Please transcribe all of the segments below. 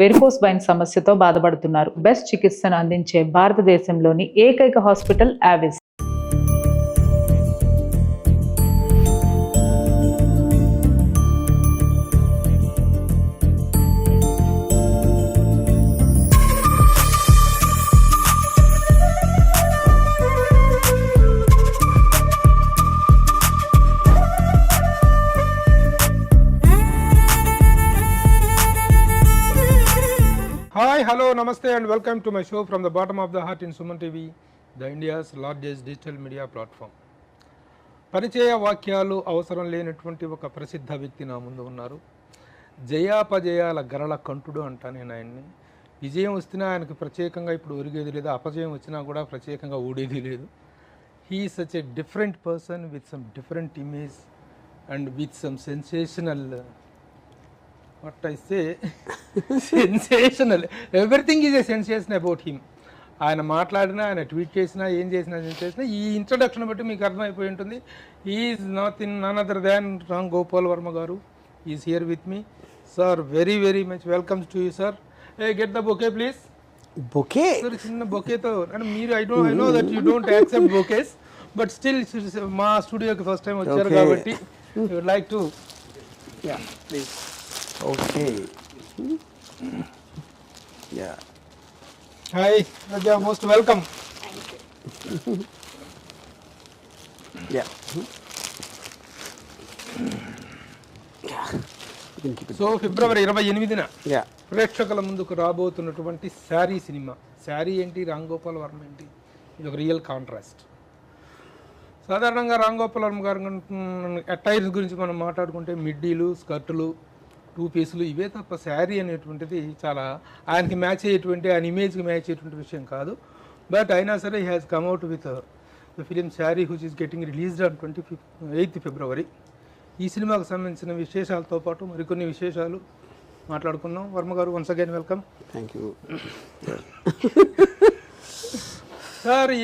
Varicose wine సమస్యతో బాధపడుతున్నారు. Best చికిత్సను అందించే భారతదేశంలోని ఏకైక hospital ఆవిస్. Hi, hello, namaste and welcome to my show from the bottom of the heart in Suman TV, the India's largest digital media platform. పరిచయ వాక్యాలు అవసరం లేనటువంటి ఒక ప్రసిద్ధ వ్యక్తి నా ముందు ఉన్నారు. జయాపజయాల గరళ కంఠుడు అంటా నేను ఆయన్ని. విజయం వచ్చినా ఆయనకు ప్రత్యేకంగా ఇప్పుడు ఒరిగేది లేదు, అపజయం వచ్చినా కూడా ప్రత్యేకంగా ఊడేది లేదు. He is such a different person with some different image and with some sensational what I say sensational, everything is a sensation about him. ఆయన మాట్లాడినా, ఆయన ట్వీట్ చేసినా, ఏం చేసినా ఈ ఇంట్రడక్షన్ బట్టి మీకు అర్థమైపోయి ఉంటుంది. Is not in none other than Ram Gopal Varma గారు is here with me. Sir, very very much welcomes to you sir. A get the bouquet please. Bouquet sir, చిన్న బొకేతో అంటే మీరు I know that you don't accept bouquets, but still మా స్టూడియోకి first time వచ్చారు కాబట్టి you would like to please. Okay. Yeah. Hi, Raja, most welcome. Yeah. So ఫిబ్రవరి 28న Yeah. ప్రేక్షకుల ముందుకు రాబోతున్నటువంటి శారీ సినిమా. శారీ ఏంటి, రామ్ గోపాల్ వర్మ ఏంటి, ఇది ఒక రియల్ కాంట్రాస్ట్. సాధారణంగా రామ్ గోపాల్ వర్మ గారు అటైర్స్ గురించి మనం మాట్లాడుకుంటే మిడ్డీలు, స్కర్టులు, టూ పీసులు ఇవే తప్ప శారీ అనేటువంటిది చాలా ఆయనకి మ్యాచ్ అయ్యేటువంటి, ఆయన ఇమేజ్కి మ్యాచ్ అయ్యేటువంటి విషయం కాదు. బట్ అయినా సరే he has come out with the film sari which is getting released on 28th ఫిబ్రవరి. ఈ సినిమాకు సంబంధించిన విశేషాలతో పాటు మరికొన్ని విశేషాలు మాట్లాడుకున్నాం. Varma garu, once again welcome. Thank you. Sir,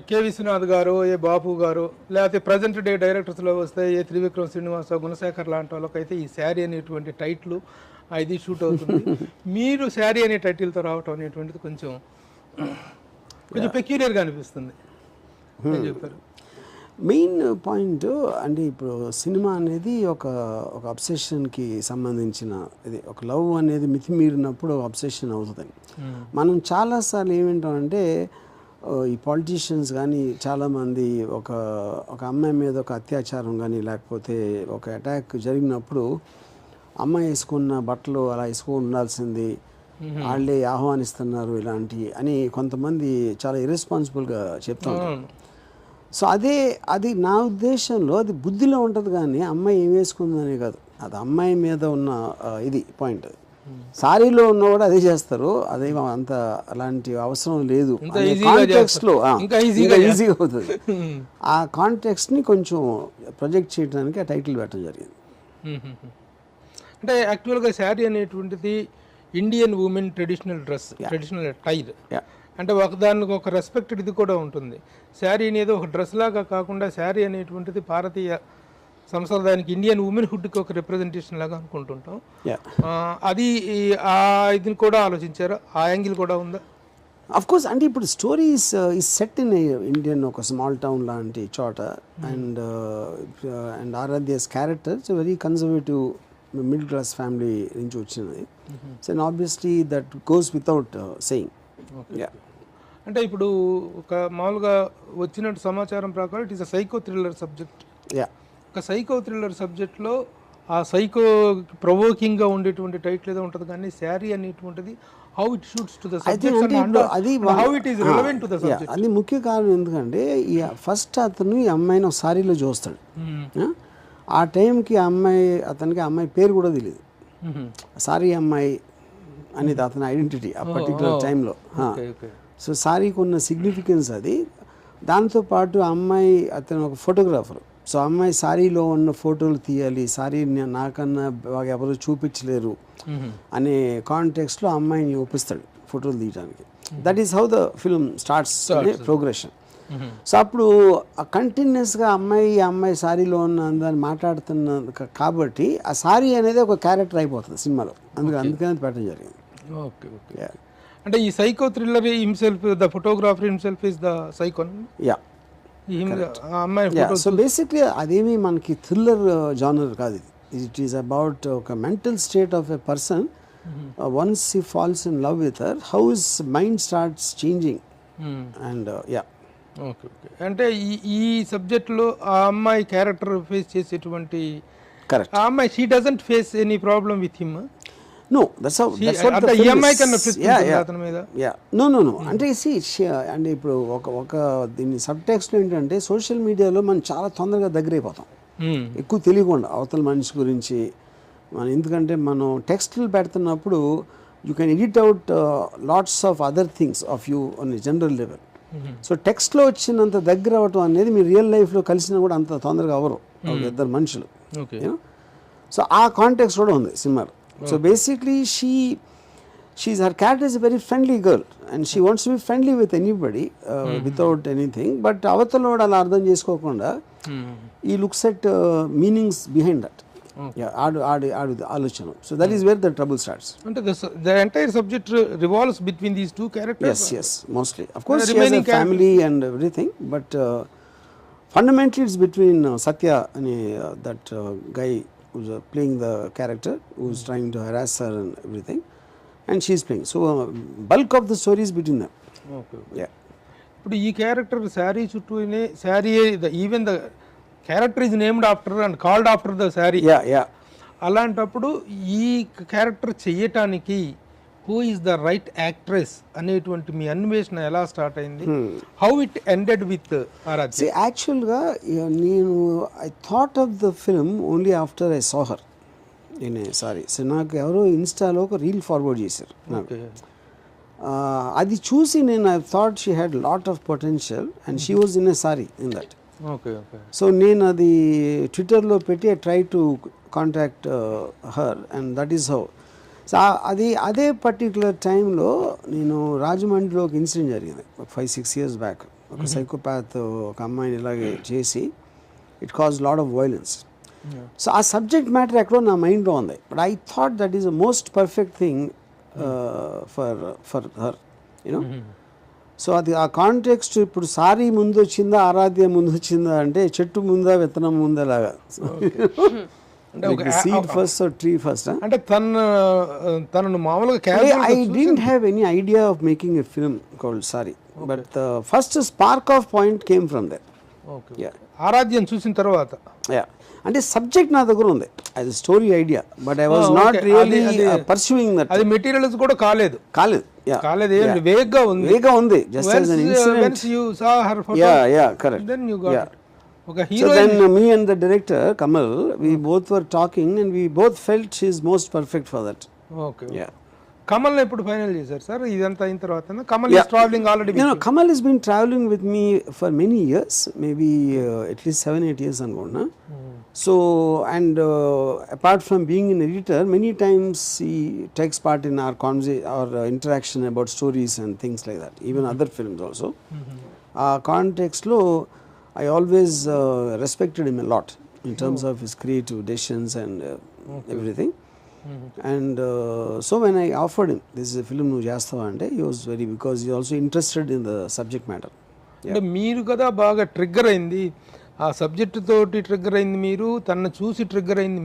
K Viswanath garu, ఏ బాపు గారు, లేకపోతే ప్రజెంట్ డే డైరెక్టర్స్లో వస్తే ఏ త్రివిక్రమ్ శ్రీనివాస, గుణశేఖర్ లాంటి వాళ్ళకైతే ఈ శారీ అనేటువంటి టైటిల్ ఇది షూట్ అవుతుంది. మీరు శారీ అనే టైటిల్తో రావటం అనేటువంటిది కొంచెం పెక్యూలియర్గా అనిపిస్తుంది. ఏం చెప్తారు? మెయిన్ పాయింట్ అంటే ఇప్పుడు సినిమా అనేది ఒక అబ్సెషన్కి సంబంధించిన ఇది. ఒక లవ్ అనేది మితిమీరినప్పుడు అబ్సెషన్ అవుతుంది. మనం చాలాసార్లు ఏమింటామంటే ఈ పాలిటీషియన్స్ కానీ చాలామంది ఒక అమ్మాయి మీద ఒక అత్యాచారం కానీ లేకపోతే ఒక అటాక్ జరిగినప్పుడు అమ్మాయి వేసుకున్న బట్టలు అలా వేసుకొని ఉండాల్సింది, వాళ్ళే ఆహ్వానిస్తున్నారు ఇలాంటి అని కొంతమంది చాలా ఇర్రెస్పాన్సిబుల్గా చెప్తా ఉంటారు. సో అది నా ఉద్దేశంలో అది బుద్ధిలో ఉంటుంది, కానీ అమ్మాయి ఏం వేసుకుందనే కాదు, అది అమ్మాయి మీద ఉన్న ఇది పాయింట్. సారీలో ఉన్న కూడా అదే చేస్తారు, అదే అంత అలాంటి అవసరం లేదు. కాంటెక్స్ట్లో ఇంకా ఈజీగా అవుతుంది. ఆ కాంటెక్స్ట్ని కొంచెం ప్రొజెక్ట్ చేయడానికి ఆ టైటిల్ పెట్టడం జరిగింది. అంటే యాక్చువల్గా శారీ అనేటువంటిది Indian women traditional dress, traditional attire. అంటే ఒకదానికి ఒక రెస్పెక్ట్ ఇది కూడా ఉంటుంది. శారీ అనేది ఒక డ్రెస్ లాగా కాకుండా శారీ అనేటువంటిది భారతీయ సంప్రదాయానికి, ఇండియన్ ఉమెన్ హుడ్కి ఒక రిప్రజెంటేషన్ లాగా అనుకుంటుంటాం. అది ఇది కూడా ఆలోచించారు, ఆ యాంగిల్ కూడా ఉందా? Of course. అంటే ఇప్పుడు story is set in Indian ఒక స్మాల్ టౌన్ లాంటి చోట, and Aaradhya's character it's very conservative middle class family నుంచి వచ్చినది. So and obviously that goes without saying. అంటే ఇప్పుడు ఒక మామూలుగా వచ్చినట్టు సమాచారం ప్రకారం it is a psycho thriller subject. ఒక సైకో థ్రిల్లర్ సబ్జెక్ట్లో ఆ సైకో ప్రొవోకింగ్గా ఉండేటువంటి టైటిల్ ఏదో ఉంటుంది, కానీ శారీ అనేటువంటిది how it shoots to the subject, how it is relevant to the subject. అది ముఖ్య కారణం. ఎందుకంటే ఈ ఫస్ట్ అతను ఈ అమ్మాయిని ఒక సారీలో చూస్తాడు. ఆ టైంకి అతనికి అమ్మాయి పేరు కూడా తెలియదు. సారీ అమ్మాయి అనేది అతని ఐడెంటిటీ ఆ పర్టికులర్ టైంలో. సో సారీకి ఉన్న సిగ్నిఫికెన్స్ అది. దాంతోపాటు అమ్మాయి అతను ఒక ఫోటోగ్రాఫర్. సో అమ్మాయి సారీలో ఉన్న ఫోటోలు తీయాలి, సారీ నాకన్నా బాగా ఎవరు చూపించలేరు అనే కాంటెక్స్ట్లో అమ్మాయిని ఒప్పిస్తాడు ఫోటోలు తీయడానికి. That is how the film starts progression. So అప్పుడు కంటిన్యూస్గా అమ్మాయి సారీలో ఉన్నదని మాట్లాడుతున్న కాబట్టి ఆ సారీ అనేది ఒక క్యారెక్టర్ అయిపోతుంది సినిమాలో, అందుకని పెట్టడం జరిగింది. Okay okay. అంటే ఈ psycho thriller himself, the photographer himself is the psycho. Ya, అమ్మాయి సో బేసిక్లీ అదేమి మనకి థ్రిల్లర్ జానర్ కాదు ఇది. ఇట్ ఈస్ అబౌట్ ఒక mental state of a person once he falls in love with her, how his mind starts changing and ya. Okay okay. అంటే ఈ సబ్జెక్ట్లో ఆ అమ్మాయి క్యారెక్టర్ ఫేస్ చేసేటువంటి, కరెక్ట్, ఆ అమ్మాయి she doesn't face any problem with him. No, that's what the ఈ film అమ్మాయి is. కన్నా ఫ్లిప్ అతని మీద. No. అంటే అంటే ఇప్పుడు ఒక దీని సబ్ టెక్స్ట్లో ఏంటంటే సోషల్ మీడియాలో మనం చాలా తొందరగా దగ్గర అయిపోతాం, ఎక్కువ తెలియకుండా అవతల మనిషి గురించి. ఎందుకంటే మనం టెక్స్ట్లు పెడుతున్నప్పుడు you can edit out lots of other things of you on general level. So టెక్స్ట్లో వచ్చినంత దగ్గర అవ్వటం అనేది మీరు రియల్ లైఫ్లో కలిసినా కూడా అంత తొందరగా అవ్వరు ఇద్దరు మనుషులు. సో ఆ కాంటెక్స్ట్ కూడా ఉంది సినిమాలో. So basically her character is a very friendly girl and she wants to be friendly with anybody without anything, but avatalodu ala ardham chesukokonda he looks at meanings behind that. Aadu alochana. So that is where the trouble starts. Ante the entire subject revolves between these two characters. Yes, mostly. Of course she has a family and everything, but fundamentally it's between Satya and that guy who's playing the character who's trying to harass her and everything, and she's playing. So bulk of the story is between them. Okay. Yeah. ఇప్పుడు ఈ character sari చుట్టూనే, sari even the character is named after and called after the sari. Yeah. అలాంటప్పుడు ఈ character చెయ్యటానికి who is the right actress అనేటువంటి మీ అన్వేషణ ఎలా స్టార్ట్ అయింది? How it ended with Aaradhya? See, యాక్చువల్గా నేను I thought of the film only after I saw her in a sari. So నాకు ఎవరో ఇన్స్టాలో ఒక రీల్ ఫార్వర్డ్ చేశారు నాకు. అది చూసి నేను I thought she had lot of potential and she was in a sorry in that. So నేను అది ట్విట్టర్లో పెట్టి I try to contact her and that is how. So అదే పర్టికులర్ టైంలో నేను రాజమండ్రిలో ఒక ఇన్సిడెంట్ జరిగింది ఒక 5-6 years బ్యాక్. ఒక సైకోపాత్ ఒక అమ్మాయిని ఇలాగే చేసి it cause lot of violence. So ఆ సబ్జెక్ట్ మ్యాటర్ ఎక్కడో నా మైండ్లో ఉంది, but I thought that is the most perfect thing for her you know. So అది ఆ కాంటెక్స్ట్ ఇప్పుడు సారీ ముందు వచ్చిందా ఆరాధ్య ముందు వచ్చిందా అంటే చెట్టు ముందా విత్తనం ముందా లాగా. Seed first or tree first. అంటే తనను మామూలుగా I didn't have any idea of making a film called Sari, but the first spark of point came from there. Okay. Yeah. ఆరాధ్యం చూసిన తర్వాత. Yeah. అంటే సబ్జెక్ట్ నా దగ్గర ఉంది, అది story idea, but I was not really pursuing that. అది materials కూడా కాలేదు. వేగ్గా ఉంది just as an incident. Once you saw her photo, yeah, correct. Then you got it. Okay, so then me and the director Kamal, we both were talking and we both felt she is most perfect for that. Okay. Yeah. Kamal ఎప్పుడు final చేశారు sir ఇదంతా అయిన తర్వాత? Kamal is traveling already. Kamal has been traveling with me for many years, maybe at least 7-8 years అనుకున్నా. So and apart from being an editor, many times he takes part in our interaction about stories and things like that, even other films also. Context lo I always respected him a lot in terms of his creative decisions and everything. And so when I offered him, this is a film nu chestava ante, he was very, because he also interested in the subject matter. అంటే మీరు కదా బాగా trigger అయింది ఆ subject తోటి, trigger అయింది మీరు, తనను చూసి ట్రిగ్గర్ అయింది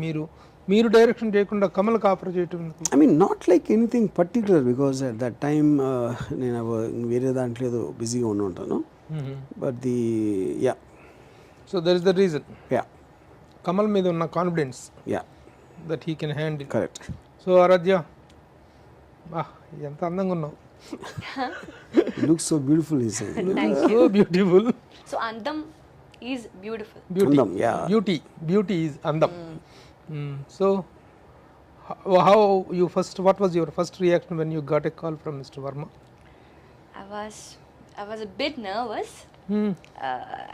మీరు డైరెక్షన్ చేయకుండా కమల్కి ఆఫర్ చేయటం? I mean not like anything particular, because at that time నేను వేరే దాంట్లో ఏదో బిజీగా ఉంటాను. But so there is the reason. Kamal మీద ఉన్న confidence that he can handle. Correct. So Aradhya, ఎంత అందంగా ఉన్నావు. You look so beautiful, he said. So beautiful. So andam is beautiful. Andam, yeah. Beauty is andam. So how you what was your first reaction when you got a call from Mr. Verma? I was a bit nervous.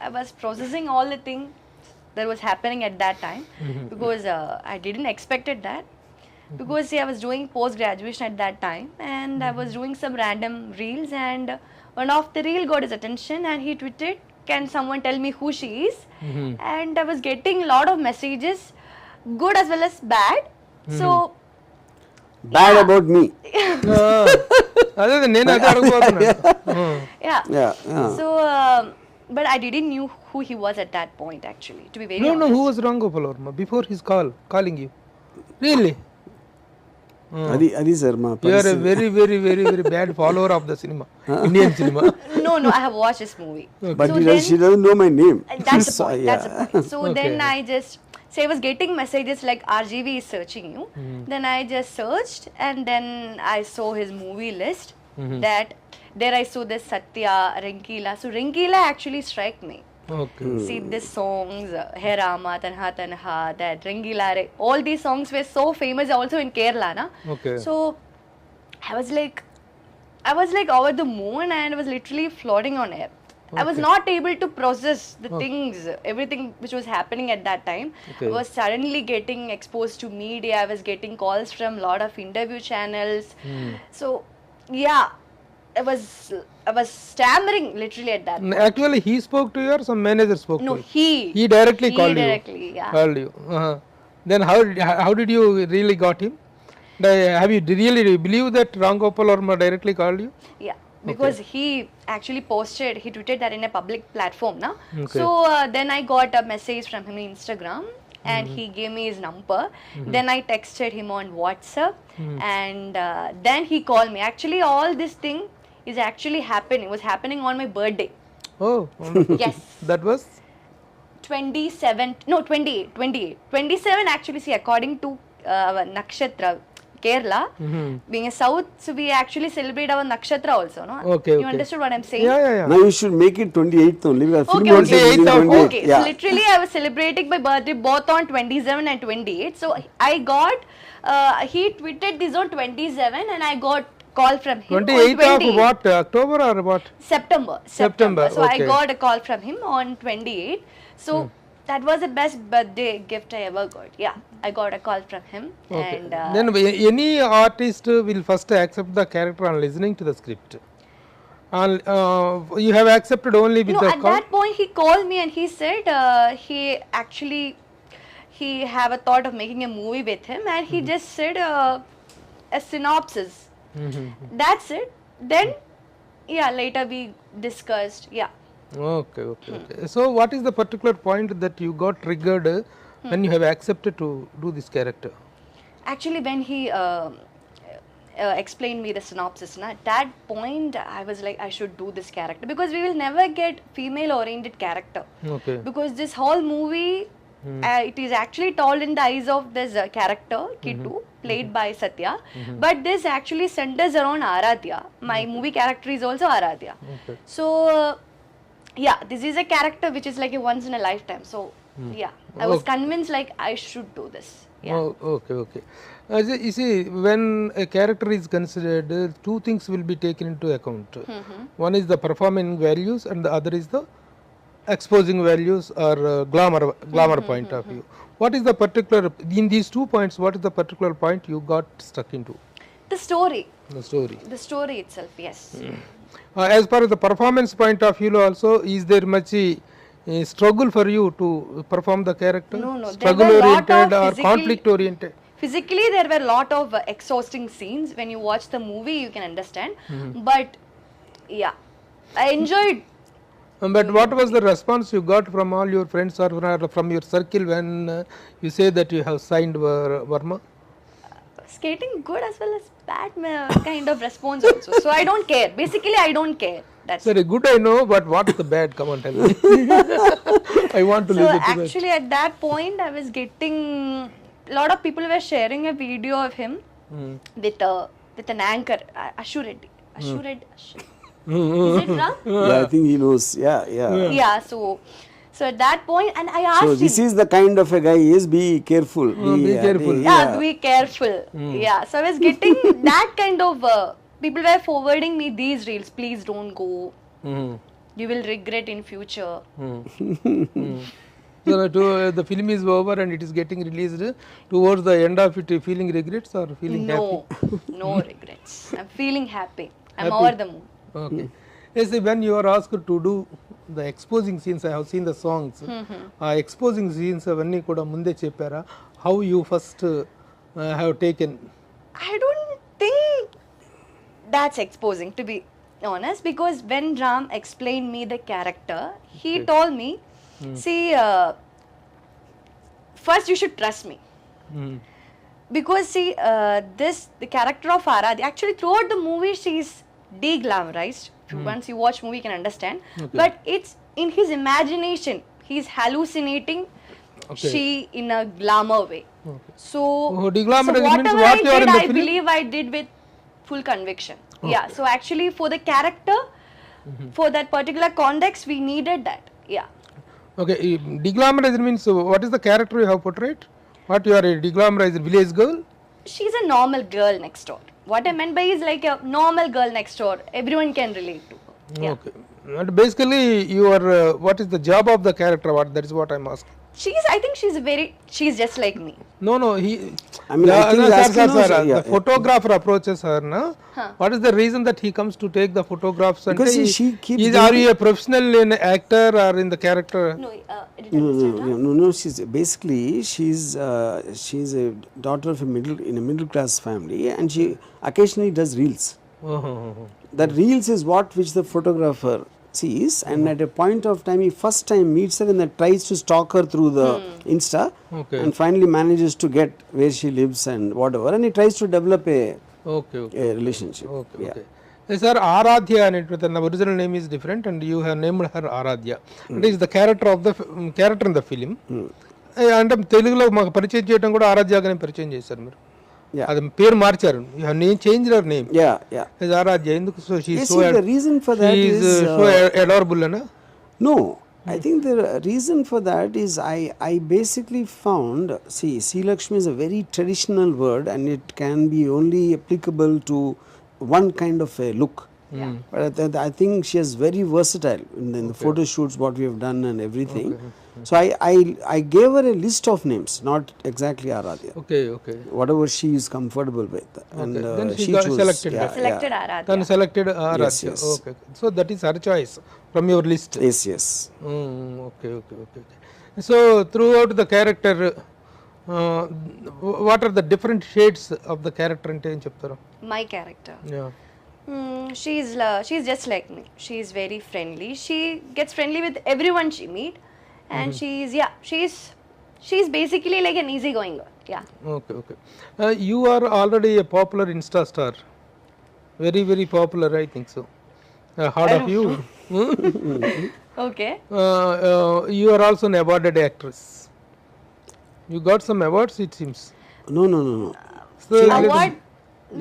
I was processing all the things that was happening at that time, because I didn't expected that. because see, I was doing post graduation at that time, and I was doing some random reels, and one of the reel got his attention, and he tweeted, "Can someone tell me who she is?" And I was getting a lot of messages, good as well as bad. So bad about me. అదే నేను అదే అడగబోతున్నాను. yeah. Yeah. So, but I didn't knew who he was at that point. Actually, to be very No, honest. who was Ram Gopal Varma before his calling you? Really? అది sir మా You are a very, very, very, very bad follower of the cinema, Indian cinema. No, I have watched this movie. But So then, she doesn't know my name. that's the point. That's the point. So Okay. then I just, so I was getting messages like RGV is searching you. Then I just searched, and then I saw his movie list. That there I saw this Satya, Ringila. So Ringila actually struck me. Okay. See these songs, Hey Rama, Tanha Tanha, that Ringila, all these songs were so famous also in Kerala, na? Okay. So I was like over the moon, and I was literally floating on air. I was not able to process the things, everything which was happening at that time. Okay. I was suddenly getting exposed to media. I was getting calls from a lot of interview channels. So yeah, I was stammering literally at that. Actually, he spoke to you or some manager spoke No, to you? he He directly called you. directly, yeah. Called you. Then how did you really got him? Have you really believe that Ram Gopal Varma directly called you? Yeah, because he actually he tweeted that in a public platform, na. Okay. So then I got a message from him on Instagram, and he gave me his number. Then I texted him on WhatsApp, and then he called me. Actually, all this thing is actually happening. Was happening on my birthday. Oh, wonderful. Yes. That was 28. 27 actually, see, according to Nakshatra, Kerala, being a south, so we actually celebrate our Nakshatra also, no? Okay, You okay. understood what I'm saying? yeah. Now you should make it 28th only because film Okay, also okay. is in 28. Okay, Yeah. so literally I was celebrating my birthday both on 27 and 28. So I got, he tweeted this on 27, and I got call from him 28th on 20. of what? October or what? September. September, So I okay. got a call from him on 28. So that was the best birthday gift I ever got. Yeah, I got a call from him. Okay. And Then any artist will first accept the character on listening to the script. And you have accepted only with no, the at call? that point he called me and he said he have a thought of making a movie with him, and he just said a synopsis. That's it. Then yeah, later we discussed. Yeah. Okay. So what is the particular point that you got triggered when you have accepted to do this character? Actually, when he explained me the synopsis, at that point I was like, I should do this character, because we will never get female oriented character, Okay. because this whole movie it is actually told in the eyes of this character Kittu, played by Satya, but this actually centers around Aradhya. My movie character is also Aradhya. Okay. So yeah, this is a character which is like a once in a lifetime. So yeah, I was convinced like I should do this. Yeah. Oh, okay. You see, when a character is considered, two things will be taken into account. One is the performing values, and the other is the exposing values or glamour point of view. What is the particular, in these 2 points, what is the particular point you got stuck into? The story. The story. The story itself, yes. As far as the performance point of view also, is there much struggle for you to perform the character? No, there Struggle were lot oriented of or physically- conflict oriented? Physically, there were a lot of exhausting scenes. When you watch the movie, you can understand. But yeah, I enjoyed. But what was the response you got from all your friends or from your circle when you say that you have signed Varma? Skating good as well as bad kind of response also. So I don't care. Basically, I don't care. That's Sorry, good I know, but what is the bad? Come on, tell me. I want to so listen to that. actually at that point I was getting a lot of people were sharing a video of him with an anchor, Ashu Reddy. Is it wrong? Yeah, I think he knows. Yeah. Yeah, so at that point, and I asked So him, this is the kind of a guy he is. Be careful. Be careful. yeah, be careful. Yeah, so I was getting that kind of people were forwarding me these reels, please don't go, you will regret in future. So the film is over and it is getting released. Towards the end of it, feeling regrets or feeling happy? No regrets. I'm feeling happy. I'm over the moon. Okay. Yes, when you are asked to do the exposing scenes, I have seen the songs. Exposing scenes avani kuda munde cheppara. How you first have taken? I don't think that's exposing, to be honest, because when Ram explained me the character, he told me, see, first you should trust me. Because see, the character of Aradhya, actually throughout the movie she's de-glamorized. Once you watch movie you can understand. But it's in his imagination. He's hallucinating she in a glamour way. So, de-glamorized means whatever what you are in the I film? believe I did with full conviction. Yeah, so actually for the character, for that particular context, we needed that. Yeah. Okay, de-glamorized means what is the character you have portrayed? What you are a de-glamorized village girl? She's a normal girl next door. What I meant by is like a normal girl next door. Everyone can relate to her. Yeah. Okay. And basically, you are what is the job of the character? That is what I'm asking. I think she's just like me. No, he. I mean, I think no, he's sir, asking sir, us- sir, yeah, the photographer approaches her, no? What is the reason that he comes to take the photographs? And Because she keeps are you a professional in actor or in the character? No, I didn't understand. No. She's a daughter of in a middle class family, and she occasionally does reels. That reels is which the photographer sees, and at a point of time he first time meets her and then tries to stalk her through the Insta, and finally manages to get where she lives and whatever, and he tries to develop a relationship. Okay. Sir, Aradhya the original name is different, and you have named her Aradhya. It is the character of the character in the film. అంటే తెలుగులో మాకు పరిచయం చేయడం కూడా ఆరాధ్యగానే పరిచయం చేశారు మీరు. అది పేరు మార్చారు. You have changed her name. Yeah. ఆరాధ్య ఎందుకు? So she is so the reason for that is so adorable, na? No, I think the reason for that is I basically found, see, Sri Lakshmi is a very traditional word and it can be only applicable to one kind of a look. But I think she is very versatile in the photo shoots what we have done and everything. So I gave her a list of names, not exactly Aradhya. Okay. Whatever she is comfortable with. And Then she got chose, selected. Selected Aradhya. Then selected Aradhya. Yes. Okay. So that is her choice from your list. Yes. Okay. So throughout the character, what are the different shades of the character ante em cheptaru? My character. Yeah. She's just like me. She's very friendly. She gets friendly with everyone she meet, and she's basically like an easygoing girl. Yeah. Okay. You are already a popular Insta star. Very, very popular, I think so. Heard of you? Okay. You are also an awarded actress. You got some awards, it seems. No. So, Award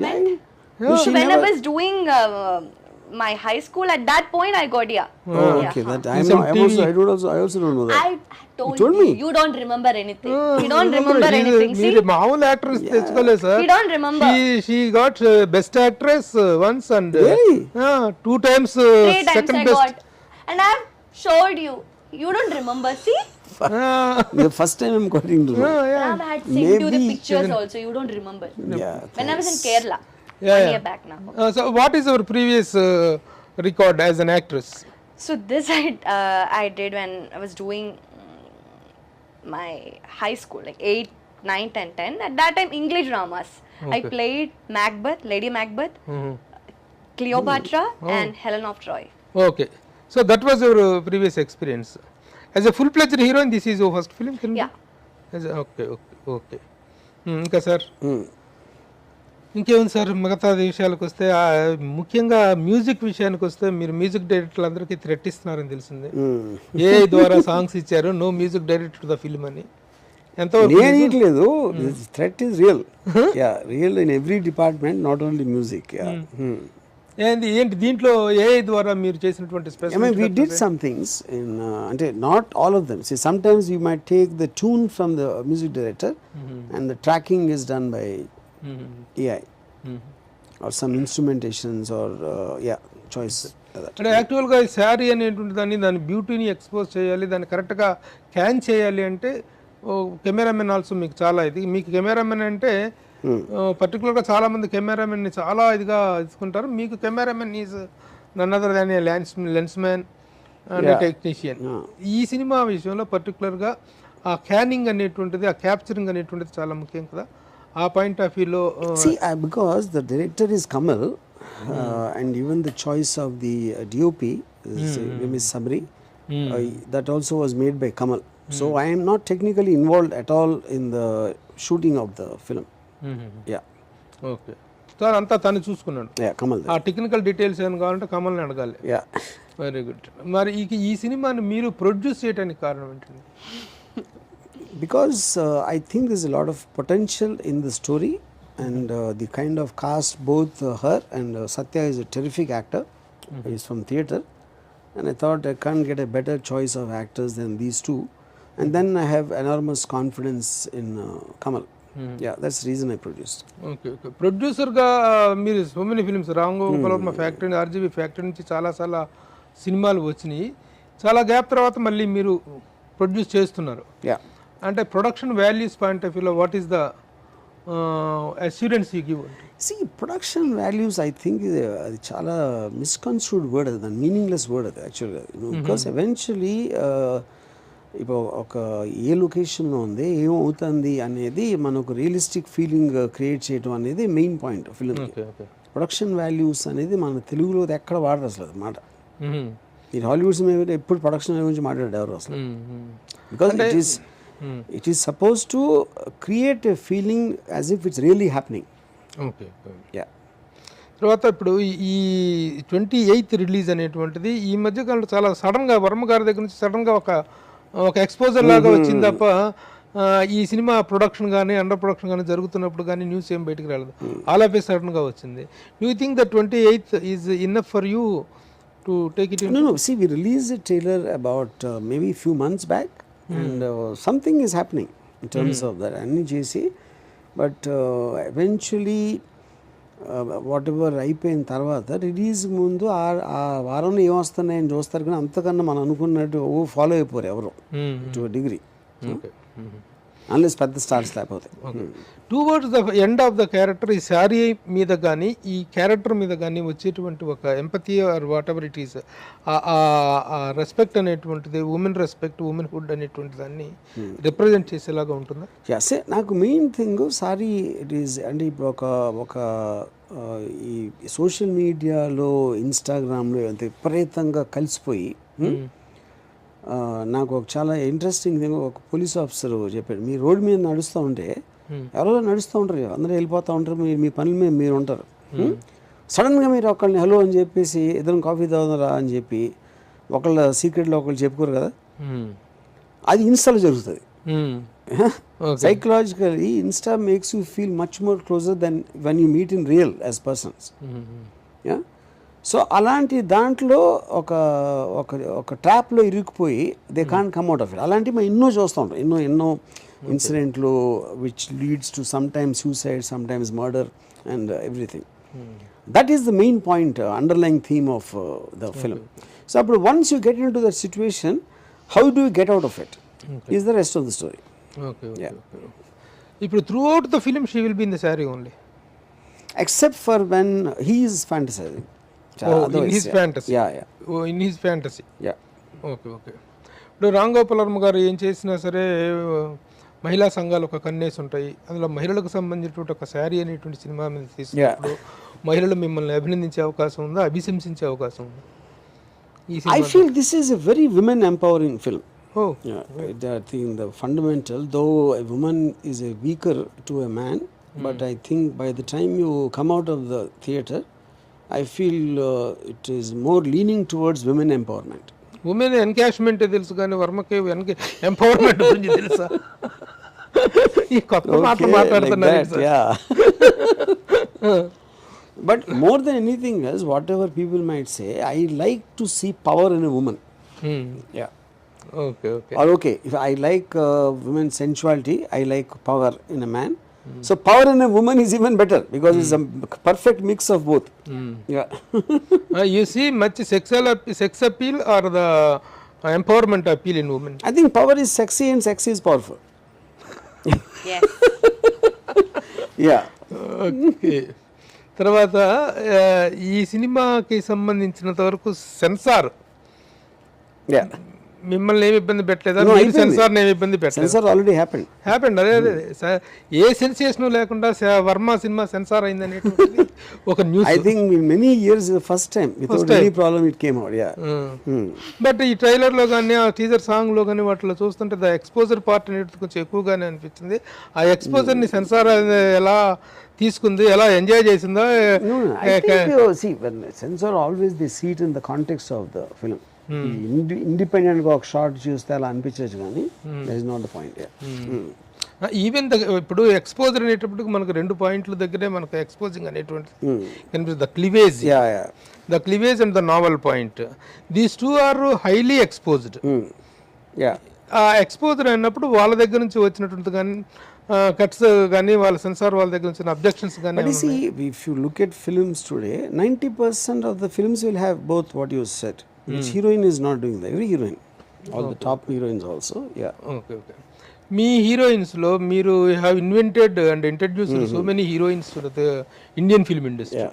meant. No, So she when I never- was doing my high school, at that point I got Okay, that I Some also don't know that. I told told you, me. you don't remember anything. You don't remember anything. See, మీరు మామూలు actress తెచ్చుకోలేదు sir. he don't remember. She got best actress once and Really? 2 times 3 times second I best. got, and I've showed you. You don't remember. See, The first time I'm getting to know. I've had sent you the Maybe- pictures also. You don't remember. Yeah. When I was in Kerala, Yeah. 1 year back now. So what is your previous record as an actress? So this I did when I was doing my high school, like 8, 9, 10, 10. At that time, English dramas. I played Macbeth, Lady Macbeth, Cleopatra, and Helen of Troy. Okay. So that was your previous experience. As a full-fledged heroine, this is your first film? Yeah. Okay. ఇంకా sir ఇంకేముంది sir మిగతా విషయాలకు వస్తే ముఖ్యంగా music విషయానికి వస్తే మీరు music డైరెక్టర్లు అందరికీ థ్రెట్ ఇస్తున్నారని తెలిసింది. ఏఐ ద్వారా సాంగ్స్ ఇచ్చారు, no music director the film అని. ఎంతవరకు నేను ఇట్లేదు, threat is real. Real in every department, not only music. ఏంటి దీంట్లో ఏఐ ద్వారా మీరు చేసినటువంటి I mean, we did some things in, not all of them. See, sometimes you might take the tune from the music director and the tracking is done by AI or some instrumentations or choice. అంటే యాక్చువల్గా ఈ శారీ అనేటువంటి దాని బ్యూటీని expose చేయాలి, దాన్ని కరెక్ట్గా can చేయాలి అంటే కెమెరామెన్ ఆల్సో మీకు చాలా ఇది. మీకు కెమెరామెన్ అంటే పర్టికులర్గా చాలామంది కెమెరామెన్ని చాలా ఇదిగా తీసుకుంటారు. మీకు cameraman is none other than lens man and technician. ఈ సినిమా విషయంలో పర్టికులర్గా ఆ క్యానింగ్ అనేటువంటిది, ఆ క్యాప్చరింగ్ అనేటువంటిది చాలా ముఖ్యం కదా. ఆ పాయింట్ ఆఫ్ వ్యూలో because the director is Kamal and even the choice of the DOP is Ms. Sabri, that also was made by Kamal. So I am not technically involved at all in the shooting of the film. Yeah. Okay, sir అంతా తను చూసుకున్నాడు. Kamal. ఆ technical details ఏమైనా కావాలంటే కమల్ని అడగాలి. Very good. మరి ఈ సినిమాని మీరు ప్రొడ్యూస్ చేయడానికి కారణం ఏంటండి? Because I think there's a lot of potential in the story and the kind of cast, both her and Satya is a terrific actor. He's from theatre, and I thought I can't get a better choice of actors than these two, and then I have enormous confidence in Kamal. Yeah, that's the reason I produced. Okay okay. ప్రొడ్యూసర్గా మీరు so many films, Ram Gopal Varma factory, RGB factory నుంచి చాలా సినిమాలు వచ్చినాయి. చాలా gap తర్వాత మళ్ళీ మీరు ప్రొడ్యూస్ చేస్తున్నారు. అంటే ప్రొడక్షన్ వాల్యూస్ పాయింట్ ఆఫ్ వ్యూలో what is the assurance you give? See, production values, I think అది చాలా misconstrued word, అది దాని meaningless word అది యాక్చువల్గా. బికాస్ ఎవెన్చువలీ ఇప్పుడు ఒక ఏ లొకేషన్లో ఉంది, ఏమవుతుంది అనేది మనకు రియలిస్టిక్ ఫీలింగ్ క్రియేట్ చేయడం అనేది మెయిన్ పాయింట్ ఫిల్మ్కి. ప్రొడక్షన్ వాల్యూస్ అనేది మన తెలుగులో ఎక్కడ వాడరు అసలు అది మాట. ఈ హాలీవుడ్ సినిమా ఎప్పుడు ప్రొడక్షన్ వాల్యూ గురించి మాట్లాడారు ఎవరు అసలు? Because it is supposed to create a feeling as if it's really happening. Okay. తర్వాత ఇప్పుడు ఈ 28th రిలీజ్ అనేటువంటిది ఈ మధ్యకాలంలో చాలా సడన్గా వర్మ గారి దగ్గర నుంచి సడన్గా ఒక ఎక్స్పోజర్ లాగా వచ్చింది తప్ప ఈ సినిమా ప్రొడక్షన్ కానీ అండర్ ప్రొడక్షన్ కానీ జరుగుతున్నప్పుడు కానీ న్యూస్ ఏం బయటకు రాలేదు. ఆల్ ఆఫ్ ఏ సడన్గా వచ్చింది. Do you think the 28th is enough for you to take it? No, see, we released a trailer about maybe a few months back. And something is happening in terms of that అన్ని చేసి, but eventually what ever అయిపోయిన తర్వాత release ముందు ఆ వారంలో ఏమొస్తున్నాయని చూస్తారు, కానీ అంతకన్నా మనం అనుకున్నట్టు ఫాలో అయిపోరు ఎవరు టు డిగ్రీ, అన్లెస్ పెద్ద స్టార్స్ లేకపోతే. Towards the end of the character ఈ శారీ మీద కానీ ఈ క్యారెక్టర్ మీద కానీ వచ్చేటువంటి ఒక empathy or whatever it is, ఆ రెస్పెక్ట్ అనేటువంటిది, ఉమెన్ రెస్పెక్ట్, ఉమెన్ హుడ్ అనేటువంటి దాన్ని రిప్రజెంట్ చేసేలాగా ఉంటుందా? సే నాకు main thing sari it is అంటే ఇప్పుడు ఒక ఈ సోషల్ మీడియాలో ఇన్స్టాగ్రామ్లో ఎంత విపరీతంగా కలిసిపోయి, నాకు ఒక చాలా ఇంట్రెస్టింగ్ థింగ్ ఒక పోలీస్ ఆఫీసర్ చెప్పాడు, మీ రోడ్డు మీద నడుస్తూ ఉంటే ఎవరో నడుస్తూ ఉంటారు, అందరూ వెళ్ళిపోతూ ఉంటారు, మీ పనుల మీద మీరు ఉంటారు, సడన్గా మీరు ఒకళ్ళని హలో అని చెప్పేసి ఇద్దరం కాఫీ తాగుదారా అని చెప్పి ఒకళ్ళ సీక్రెట్లో ఒకళ్ళు చెప్పుకోరు కదా, అది ఇన్స్టాలో జరుగుతుంది. Psychologically Insta makes you feel much more closer than when you meet in real as persons. So అలాంటి దాంట్లో ఒక ట్రాప్లో ఇరుక్కుపోయి they can't come out of it. అలాంటివి మనం ఎన్నో చూస్తూ ఉంటాం, ఎన్నో ఇన్సిడెంట్లు which leads to sometimes suicide, sometimes murder and everything. That is the main point, underlying theme of the film. So అప్పుడు once you get into that situation, how do you get out of it is the rest of the story. ఇప్పుడు throughout the film she will be in the sari only, except for when he is fantasising. in his fantasy. In his fantasy. Okay. ఇప్పుడు రామ్ గోపాల్ వర్మ గారు ఏం చేసినా సరే మహిళా సంఘాలు ఒక కన్నేసి ఉంటాయి, అందులో మహిళలకు సంబంధించినటువంటి ఒక శారీ అనేటువంటి సినిమా మీద తీసినప్పుడు మహిళలు మిమ్మల్ని అభినందించే అవకాశం ఉందా, అభిశంసించే అవకాశం ఉందా? I feel this is a very women empowering film. I think the fundamental, though a woman is a weaker to a man, but I think by the time you come out of the theatre, I feel it is more leaning towards women empowerment. Women encashment తెలుసు కానీ వర్మకి empowerment గురించి తెలుసా? ఈ కొత్త మాటలు మాట్లాడుతున్నారు. But more than anything else, whatever people might say, I like to see power in a woman. Okay. Or okay, if I like women's sensuality, I like power in a man. So power in a woman is even better because it's a perfect mix of both. Yeah. You see much sex appeal or the empowerment appeal in women? I think power is sexy and sexy is powerful. Yes. Yeah. Okay. తర్వాత ఈ సినిమాకి సంబంధించినంత వరకు censor Yeah. మిమ్మల్ని ఏమి ఇబ్బంది పెట్టలేదా? No, మీరు అయిపోయింది. సెన్సార్ ఏమి ఇబ్బంది పెట్టలేదు? Censor already happened. హ్యాపెండ్. అదే ఏ సెన్సేషన్ లేకుండా వర్మ సినిమా సెన్సార్ అయిందనేటువంటిది ఒక news. I think in many years the first time without any problem it came out. Yeah. But ఈ ట్రైలర్ లో కానీ ఆ టీజర్ సాంగ్ లో కానీ వాటిలో చూస్తుంటే ద ఎక్స్పోజర్ పార్ట్ అనేది కొంచెం ఎక్కువగానే అనిపించింది. ఆ ఎక్స్పోజర్ ని సెన్సార్ ఎలా తీసుకుంది, ఎలా ఎంజాయ్ చేసిందో? No, I think see when censor always they see it in the context of the film. Independent గా ఒక షార్ట్ చూస్తే అలా అనిపించచ్చు కానీ that is not the point. Even ఇప్పుడు ఎక్స్పోజర్ అనేటప్పటికి మనకు 2 పాయింట్ల దగ్గరే మనకు ఎక్స్పోజింగ్ అనేటువంటిది కనిపిస్తుంది. The cleavage, the cleavage and the navel point, these two are highly exposed. ఆ ఎక్స్పోజర్ అయినప్పుడు వాళ్ళ దగ్గర నుంచి వచ్చినటువంటి కానీ కట్స్ కానీ వాళ్ళ సెన్సార్ వాళ్ళ దగ్గర నుంచి అబ్జెక్షన్స్ కానీ. But you see, if you look at films today, 90% of the films will have both what you said. Which heroine is not doing that? Every heroine, all the top heroines also. Yeah. Okay. Okay. మీ heroines లో మీరు have invented and introduced so many heroines to the Indian film industry.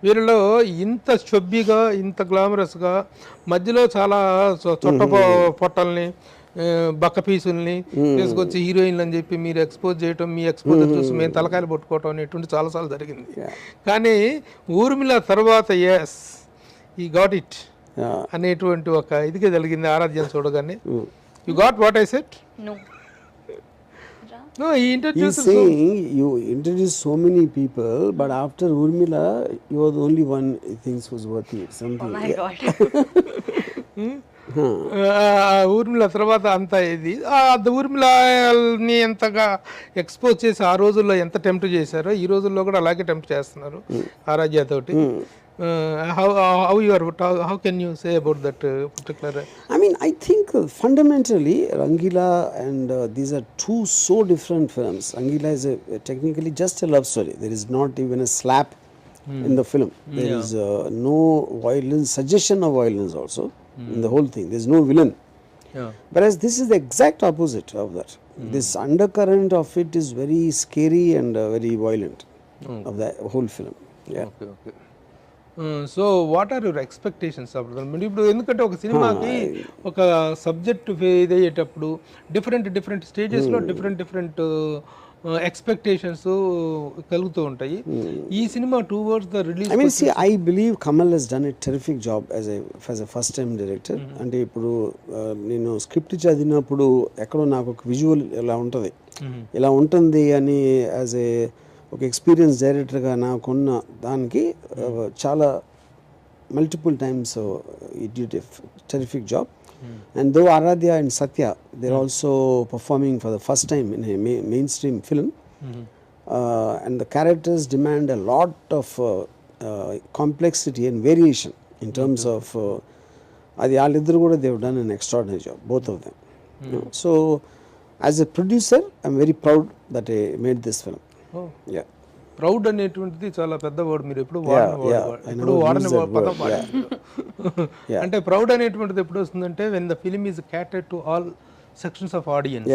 వీరిలో ఇంత చొబ్బిగా, ఇంత గ్లామరస్గా, మధ్యలో చాలా చొట్ట పొట్టల్ని, బక్క పీసుల్ని తీసుకొచ్చి హీరోయిన్లు అని చెప్పి మీరు ఎక్స్పోజ్ చేయటం, మీ ఎక్స్పోజర్ చూసి మేము తలకాయలు పట్టుకోవటం అనేటువంటి చాలాసార్లు జరిగింది. కానీ ఊర్మిళ తర్వాత ఎస్ ఈ గాట్ ఇట్ అనేటువంటి ఒక ఇదిగా జరిగింది ఆరాధ్యం చూడగానే. You got what I said? No. No, he introduced. He's saying you introduced so many people, but after Urmila, you are the only one he thinks was worthy. Something. Oh my God. Urmila తర్వాత అంత ఇది ఊర్మిళని ఎంతగా expose చేసి ఆ రోజుల్లో ఎంత tempt చేశారో ఈ రోజుల్లో కూడా అలాగే టెంప్ట్ చేస్తున్నారు ఆరాధ్య తోటి. How can you say about that particular? I mean, I think fundamentally Rangila and these are two so different films. Rangila is technically just a love story. There is not even a slap in the film. There is no violence, suggestion of violence also in the whole thing. There is no villain. Whereas this is the exact opposite of that. This undercurrent of it is very scary and very violent of the whole film. Yeah. Okay. So what are your expectations అప్పుడు? ఇప్పుడు ఎందుకంటే ఒక సినిమాకి ఒక subject ఇది అయ్యేటప్పుడు different స్టేజెస్లో different expectations కలుగుతూ ఉంటాయి. ఈ cinema towards the release, I mean, see, I believe Kamal has done a terrific job as a first time director. అంటే ఇప్పుడు నేను స్క్రిప్ట్ చదివినప్పుడు ఎక్కడో నాకు ఒక విజువల్ ఇలా ఉంటుంది అని యాజ్ ఏ ఒక ఎక్స్పీరియన్స్ డైరెక్టర్గా నాకున్న దానికి చాలా multiple times it did a terrific job. And though Aaradhya and Satya they are also performing for the first time in a mainstream film, and the characters demand a lot of complexity and variation in terms of అది వాళ్ళిద్దరు కూడా they have done an extraordinary job, both of them. So as a producer I'm very proud that I made this film. Proud అనేటువంటిది చాలా పెద్ద word, మీరు ఎప్పుడు వాడని పదం వాడారు. అంటే ప్రౌడ్ అనేటువంటిది ఎప్పుడు వస్తుందంటే when the film is క్యాటర్డ్ to all sections of audience.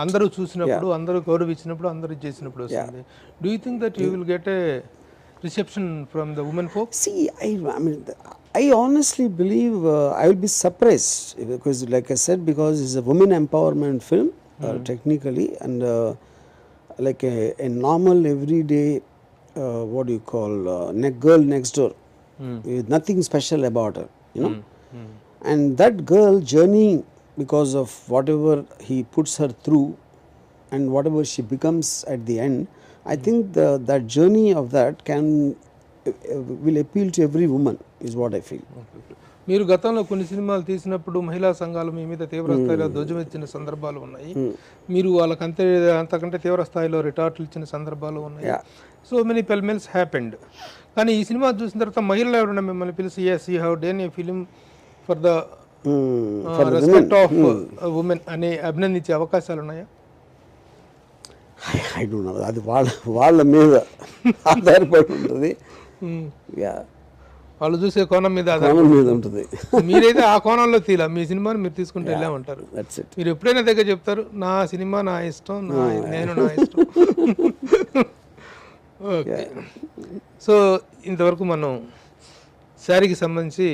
అందరూ చూసినప్పుడు, అందరూ గౌరవించినప్పుడు, అందరూ చేసినప్పుడు వస్తుంది. Do you think that you will get a reception from the women folk? See, I honestly believe I will be surprised because, like I said, because it's a women empowerment film technically, and like a normal everyday what do you call girl next door with nothing special about her, you know. And that girl journeying because of whatever he puts her through and whatever she becomes at the end, I think that journey of that will appeal to every woman is what I feel. మీరు గతంలో కొన్ని సినిమాలు తీసినప్పుడు మహిళా సంఘాలు మీ మీద తీవ్ర స్థాయిలో ధ్వజమెత్తిన సందర్భాలు ఉన్నాయి. మీరు వాళ్ళకి అంతకంటే తీవ్ర స్థాయిలో రిటార్ట్లు ఇచ్చిన సందర్భాలు ఉన్నాయి. So many pellmells happened. కానీ ఈ సినిమా చూసిన తర్వాత మహిళలు ఎవరైనా మిమ్మల్ని పిలిచి yes you have done a film for the respect of women అని అభినందించే అవకాశాలు ఉన్నాయా? ఐ డోంట్ నో, అది వాళ్ళ మీద ఆధారపడి ఉంటుంది. యా, వాళ్ళు చూసే కోణం మీద కోణం మీద ఉంటుంది. మీరైతే ఆ కోణంలో తీలా మీ సినిమాని మీరు తీసుకుంటే వెళ్ళామంటారు. That's it. మీరు ఎప్పుడైనా దగ్గర చెప్తారు నా సినిమా నా ఇష్టం, నేను నా ఇష్టం. ఓకే, సో ఇంతవరకు మనం శారీకి సంబంధించి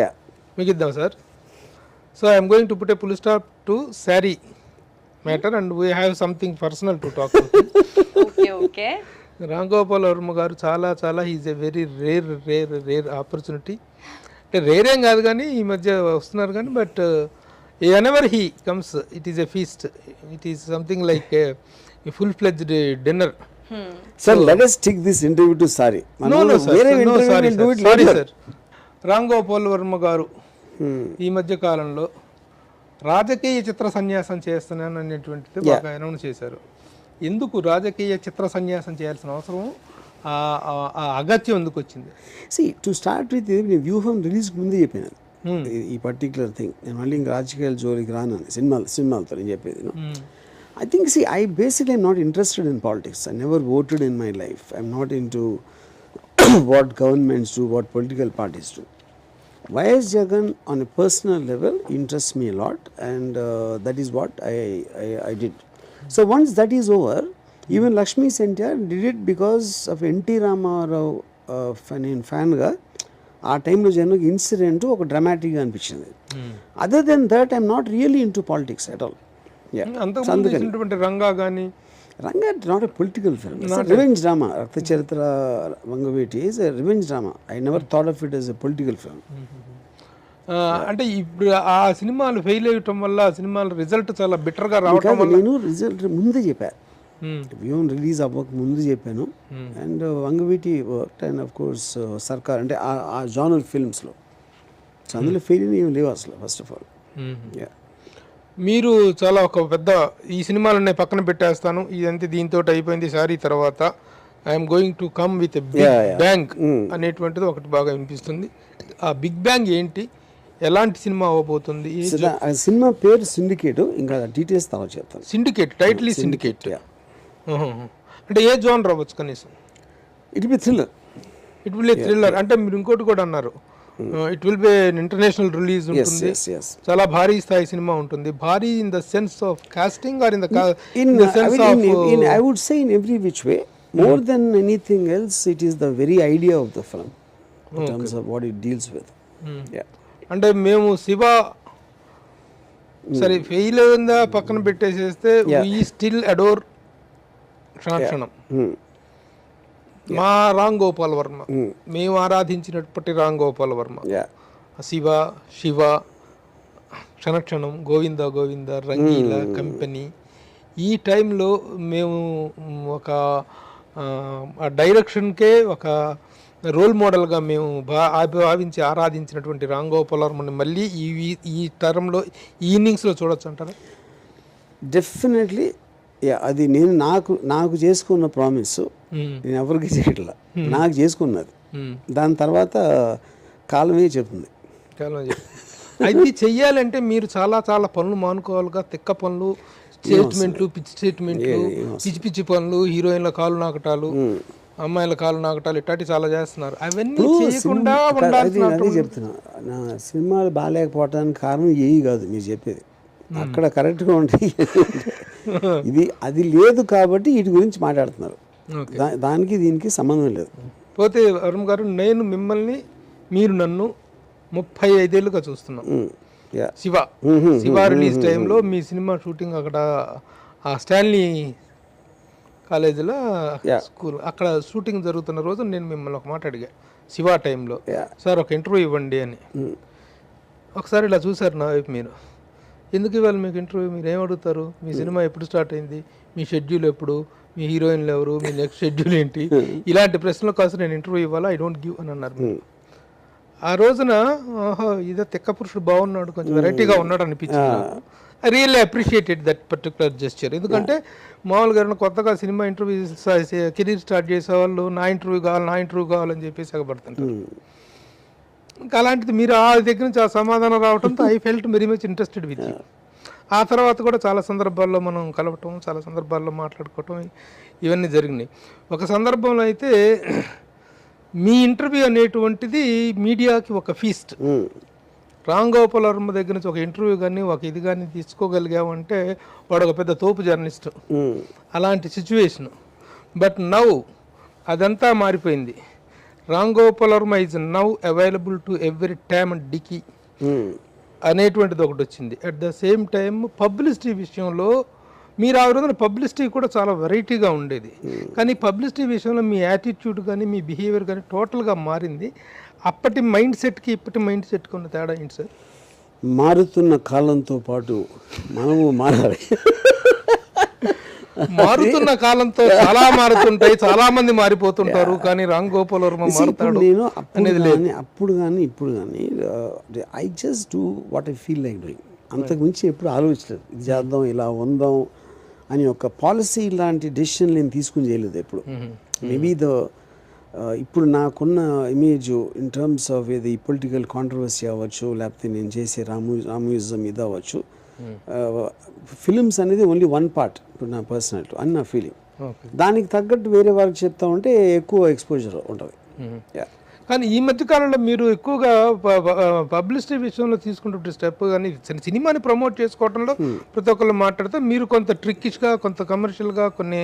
యా, మిగిద్దాం sir. So I'm going to put a full stop to Sari matter and we have something personal to talk. Okay. Ram Gopal Varma garu చాలా is a very rare opportunity. అంటే రేర్ ఏం కాదు కానీ ఈ మధ్య వస్తున్నారు కానీ, but whenever he comes it is a feast, it is something like a full fledged dinner. Sir let us take this interview to Sari. Sorry sir. Ram Gopal Varma గారు ఈ మధ్య కాలంలో రాజకీయ చిత్ర సన్యాసం చేస్తున్నాను అనేటువంటిది బాగా అనౌన్స్ చేశారు. ఎందుకు రాజకీయ చిత్ర సన్యాసం చేయాల్సిన అవసరం, ఆ అగత్యం ఎందుకు వచ్చింది? సి టు స్టార్ట్ విత్, నేను వ్యూహం రిలీజ్కి ముందే చెప్పాను ఈ పర్టికులర్ థింగ్. నేను మళ్ళీ ఇంకా రాజకీయాల జోలికి రానని సినిమాలతో నేను చెప్పేది. I think, see, I basically am not interested in politics. I never voted in my life. I'm not into what governments do, what political parties do. YS Jagan on a personal level interests me a lot, and that is what I did. So once that is over, even Lakshmi Sentyar did it because of NT Ramarao fan ga ఆ టైంలో Janaki incident ఒక డ్రామాటిక్గా అనిపించింది. Other than that I'm not really into politics at all. Ranga కానీ Ranga not a political film, revenge drama. Rakta Charitra Vangaveeti is a revenge drama. I never thought of it as a political film. అంటే ఇప్పుడు ఆ సినిమాలు ఫెయిల్ అయ్యటం వల్ల ఆ సినిమాల రిజల్ట్ చాలా బెటర్గా రావడం వల్ల నేను రిజల్ట్ ముందే చెప్పాను, వ్యూమ్ రిలీజ్ అవ్వక ముందు చెప్పాను. And Vangaveeti work and of course సర్కార్ అంటే ఆ జానర్ ఫిల్మ్స్లో. సో అందులో ఫెయిల్ ఏమి లేవు అసలు ఫస్ట్ ఆఫ్ ఆల్. మీరు చాలా ఒక పెద్ద ఈ సినిమాలన్నీ పక్కన పెట్టేస్తాను, ఇదంతా దీంతో అయిపోయింది సారీ, తర్వాత I'm going to come with a big bang అనేటువంటిది ఒకటి బాగా వినిపిస్తుంది. ఆ బిగ్ బ్యాంగ్ ఏంటి, ఎలాంటి సినిమా అవ్వబోతుంది? సినిమా పేరు సిండికేట్, ఇంకా డీటెయిల్స్ తర్వాత చెప్తాను. సిండికేట్, టైటిల్ ఈ సిండికేట్. అంటే ఏ జోన్ రావచ్చు కనీసం? It be thriller. It will a thriller. అంటే మీరు ఇంకోటి కూడా అన్నారు, it will be international release ఉంటుంది, చాలా భారీ స్థాయి సినిమా ఉంటుంది. భారీ in the sense of casting or in the sense of, I would say in every which way. More than anything else, it is the very idea of the film in terms of what it deals with. Yeah. అంటే మేము శివ సరే fail అయిందా పక్కన పెట్టేసేస్తే we still adore క్షణక్షణం మా రామ్ గోపాల్ వర్మ, మేము ఆరాధించినప్పటి Ram Gopal Varma, Shiva Shiva, క్షణక్షణం, Govinda Govinda, Rangila, company. ఈ టైంలో మేము ఒక డైరెక్షన్కే ఒక రోల్ మోడల్గా మేము భావించి ఆరాధించినటువంటి రామ్ గోపాల్ వర్మని మళ్ళీ ఈ టర్మ్లో ఈ ఇన్నింగ్స్లో చూడొచ్చు అంటారా? డెఫినెట్లీ. అది నేను నాకు చేసుకున్న ప్రామిస్ నేను ఎవరికి చేయట్లా, నాకు చేసుకున్నది. దాని తర్వాత కాలమే చెప్తుంది. అది చెయ్యాలంటే మీరు చాలా చాలా పనులు మానుకోవాలిగా, తిక్క పనులు, స్టేట్మెంట్లు, పిచ్చి స్టేట్మెంట్లు, పిచ్చి పనులు, హీరోయిన్ల కాలు నాకటాలు, అమ్మాయిల కాలు నాకటాలు, ఇట్లాంటి చాలా చేస్తున్నారు. అవన్నీ చేయకుండా అదే చెప్తున్నా. నా సినిమాలు బాగాలేకపోవడానికి కారణం ఏవి కాదు మీరు చెప్పేది, అక్కడ కరెక్ట్గా ఉంటాయి. అది లేదు కాబట్టి వీటి గురించి మాట్లాడుతున్నారు, దానికి దీనికి సంబంధం లేదు. పోతే వరుణ్ గారు, నేను మిమ్మల్ని, మీరు నన్ను 35 ఏళ్ళుగా చూస్తున్నాం. శివ రిలీజ్ టైంలో మీ సినిమా షూటింగ్ అక్కడ ఆ స్టాన్లీ కాలేజీలో స్కూల్ అక్కడ షూటింగ్ జరుగుతున్న రోజు నేను మిమ్మల్ని ఒక మాట అడిగా శివ టైంలో, సార్ ఒక ఇంటర్వ్యూ ఇవ్వండి అని. ఒకసారి ఇలా చూసారు నా వైపు మీరు, ఎందుకు ఇవ్వాలి మీకు ఇంటర్వ్యూ, మీరు ఏం అడుగుతారు, మీ సినిమా ఎప్పుడు స్టార్ట్ అయింది, మీ షెడ్యూల్ ఎప్పుడు, మీ హీరోయిన్లు ఎవరు, మీ నెక్స్ట్ షెడ్యూల్ ఏంటి, ఇలాంటి ప్రశ్నల కోసం నేను ఇంటర్వ్యూ ఇవ్వాలా, ఐ డోంట్ గివ్ అని అన్నారు. ఆ రోజున ఓహో ఇదో తిక్క పురుషుడు బాగున్నాడు, కొంచెం వెరైటీగా ఉన్నాడు అనిపించింది. I really appreciated that particular gesture. ఎందుకంటే మామూలుగా కొత్తగా సినిమా ఇంటర్వ్యూ కెరీర్ స్టార్ట్ చేసే వాళ్ళు నా ఇంటర్వ్యూ కావాలని చెప్పేసి ఎగబడుతుంటారు. ఇంకా అలాంటిది మీరు ఆ దగ్గర నుంచి ఆ సమాధానం రావడంతో I felt very much interested with you. ఆ తర్వాత కూడా చాలా సందర్భాల్లో మనం కలవటం, చాలా సందర్భాల్లో మాట్లాడుకోవటం ఇవన్నీ జరిగినాయి. ఒక సందర్భంలో అయితే మీ ఇంటర్వ్యూ అనేటువంటిది మీడియాకి ఒక ఫీస్ట్. రామ్ గోపాల్ వర్మ దగ్గర నుంచి ఒక ఇంటర్వ్యూ కానీ ఒక ఇది కానీ తీసుకోగలిగామంటే వాడు ఒక పెద్ద తోపు జర్నలిస్ట్. అలాంటి సిచ్యువేషన్. బట్ నౌ అదంతా మారిపోయింది. Ram Gopal Varma is now available to every time and dicky అనేటువంటిది ఒకటి వచ్చింది. At the same time publicity విషయంలో మీరు ఆ రోజున పబ్లిసిటీ కూడా చాలా వెరైటీగా ఉండేది. కానీ పబ్లిసిటీ విషయంలో మీ యాటిట్యూడ్ కానీ మీ బిహేవియర్ కానీ టోటల్గా మారింది. అప్పటి మైండ్ సెట్కి ఇప్పటి మైండ్ సెట్కి ఉన్న తేడా ఏంటి సార్? మారుతున్న కాలంతో పాటు మనము మారాలి. మారుతున్న కాలంతో చాలా మారుతుంటాయి, చాలా మంది మారిపోతుంటారు, కానీ రామ్ గోపాల్ వర్మ మారుతాడు నేను అప్పుడు కానీ ఇప్పుడు కానీ I just do what I feel like doing. అంతకుమించి ఎప్పుడు ఆలోచించలేదు ఇది చేద్దాం ఇలా ఉందాం అని. ఒక పాలసీ లాంటి డెసిషన్ నేను తీసుకుని చేయలేదు ఎప్పుడు. మేబీ ఇప్పుడు నాకున్న ఇమేజ్ ఇన్ టర్మ్స్ ఆఫ్ ఇది పొలిటికల్ కాంట్రవర్సీ అవ్వచ్చు, లేకపోతే నేను చేసే రామూయిజం ఇది అవ్వచ్చు, ఫిలిమ్స్ అనేది ఓన్లీ వన్ పార్ట్ ఇప్పుడు నా పర్సనాలిటీ అని నా ఫీలింగ్. దానికి తగ్గట్టు వేరే వారికి చెప్తా ఉంటే ఎక్కువ ఎక్స్పోజర్ ఉంటుంది. కానీ ఈ మధ్య కాలంలో మీరు ఎక్కువగా పబ్లిసిటీ విషయంలో తీసుకుంటే స్టెప్ కానీ సినిమాని ప్రమోట్ చేసుకోవడంలో ప్రతి ఒక్కళ్ళు మాట్లాడితే మీరు కొంత ట్రిక్కిష్గా, కొంత కమర్షియల్గా కొన్ని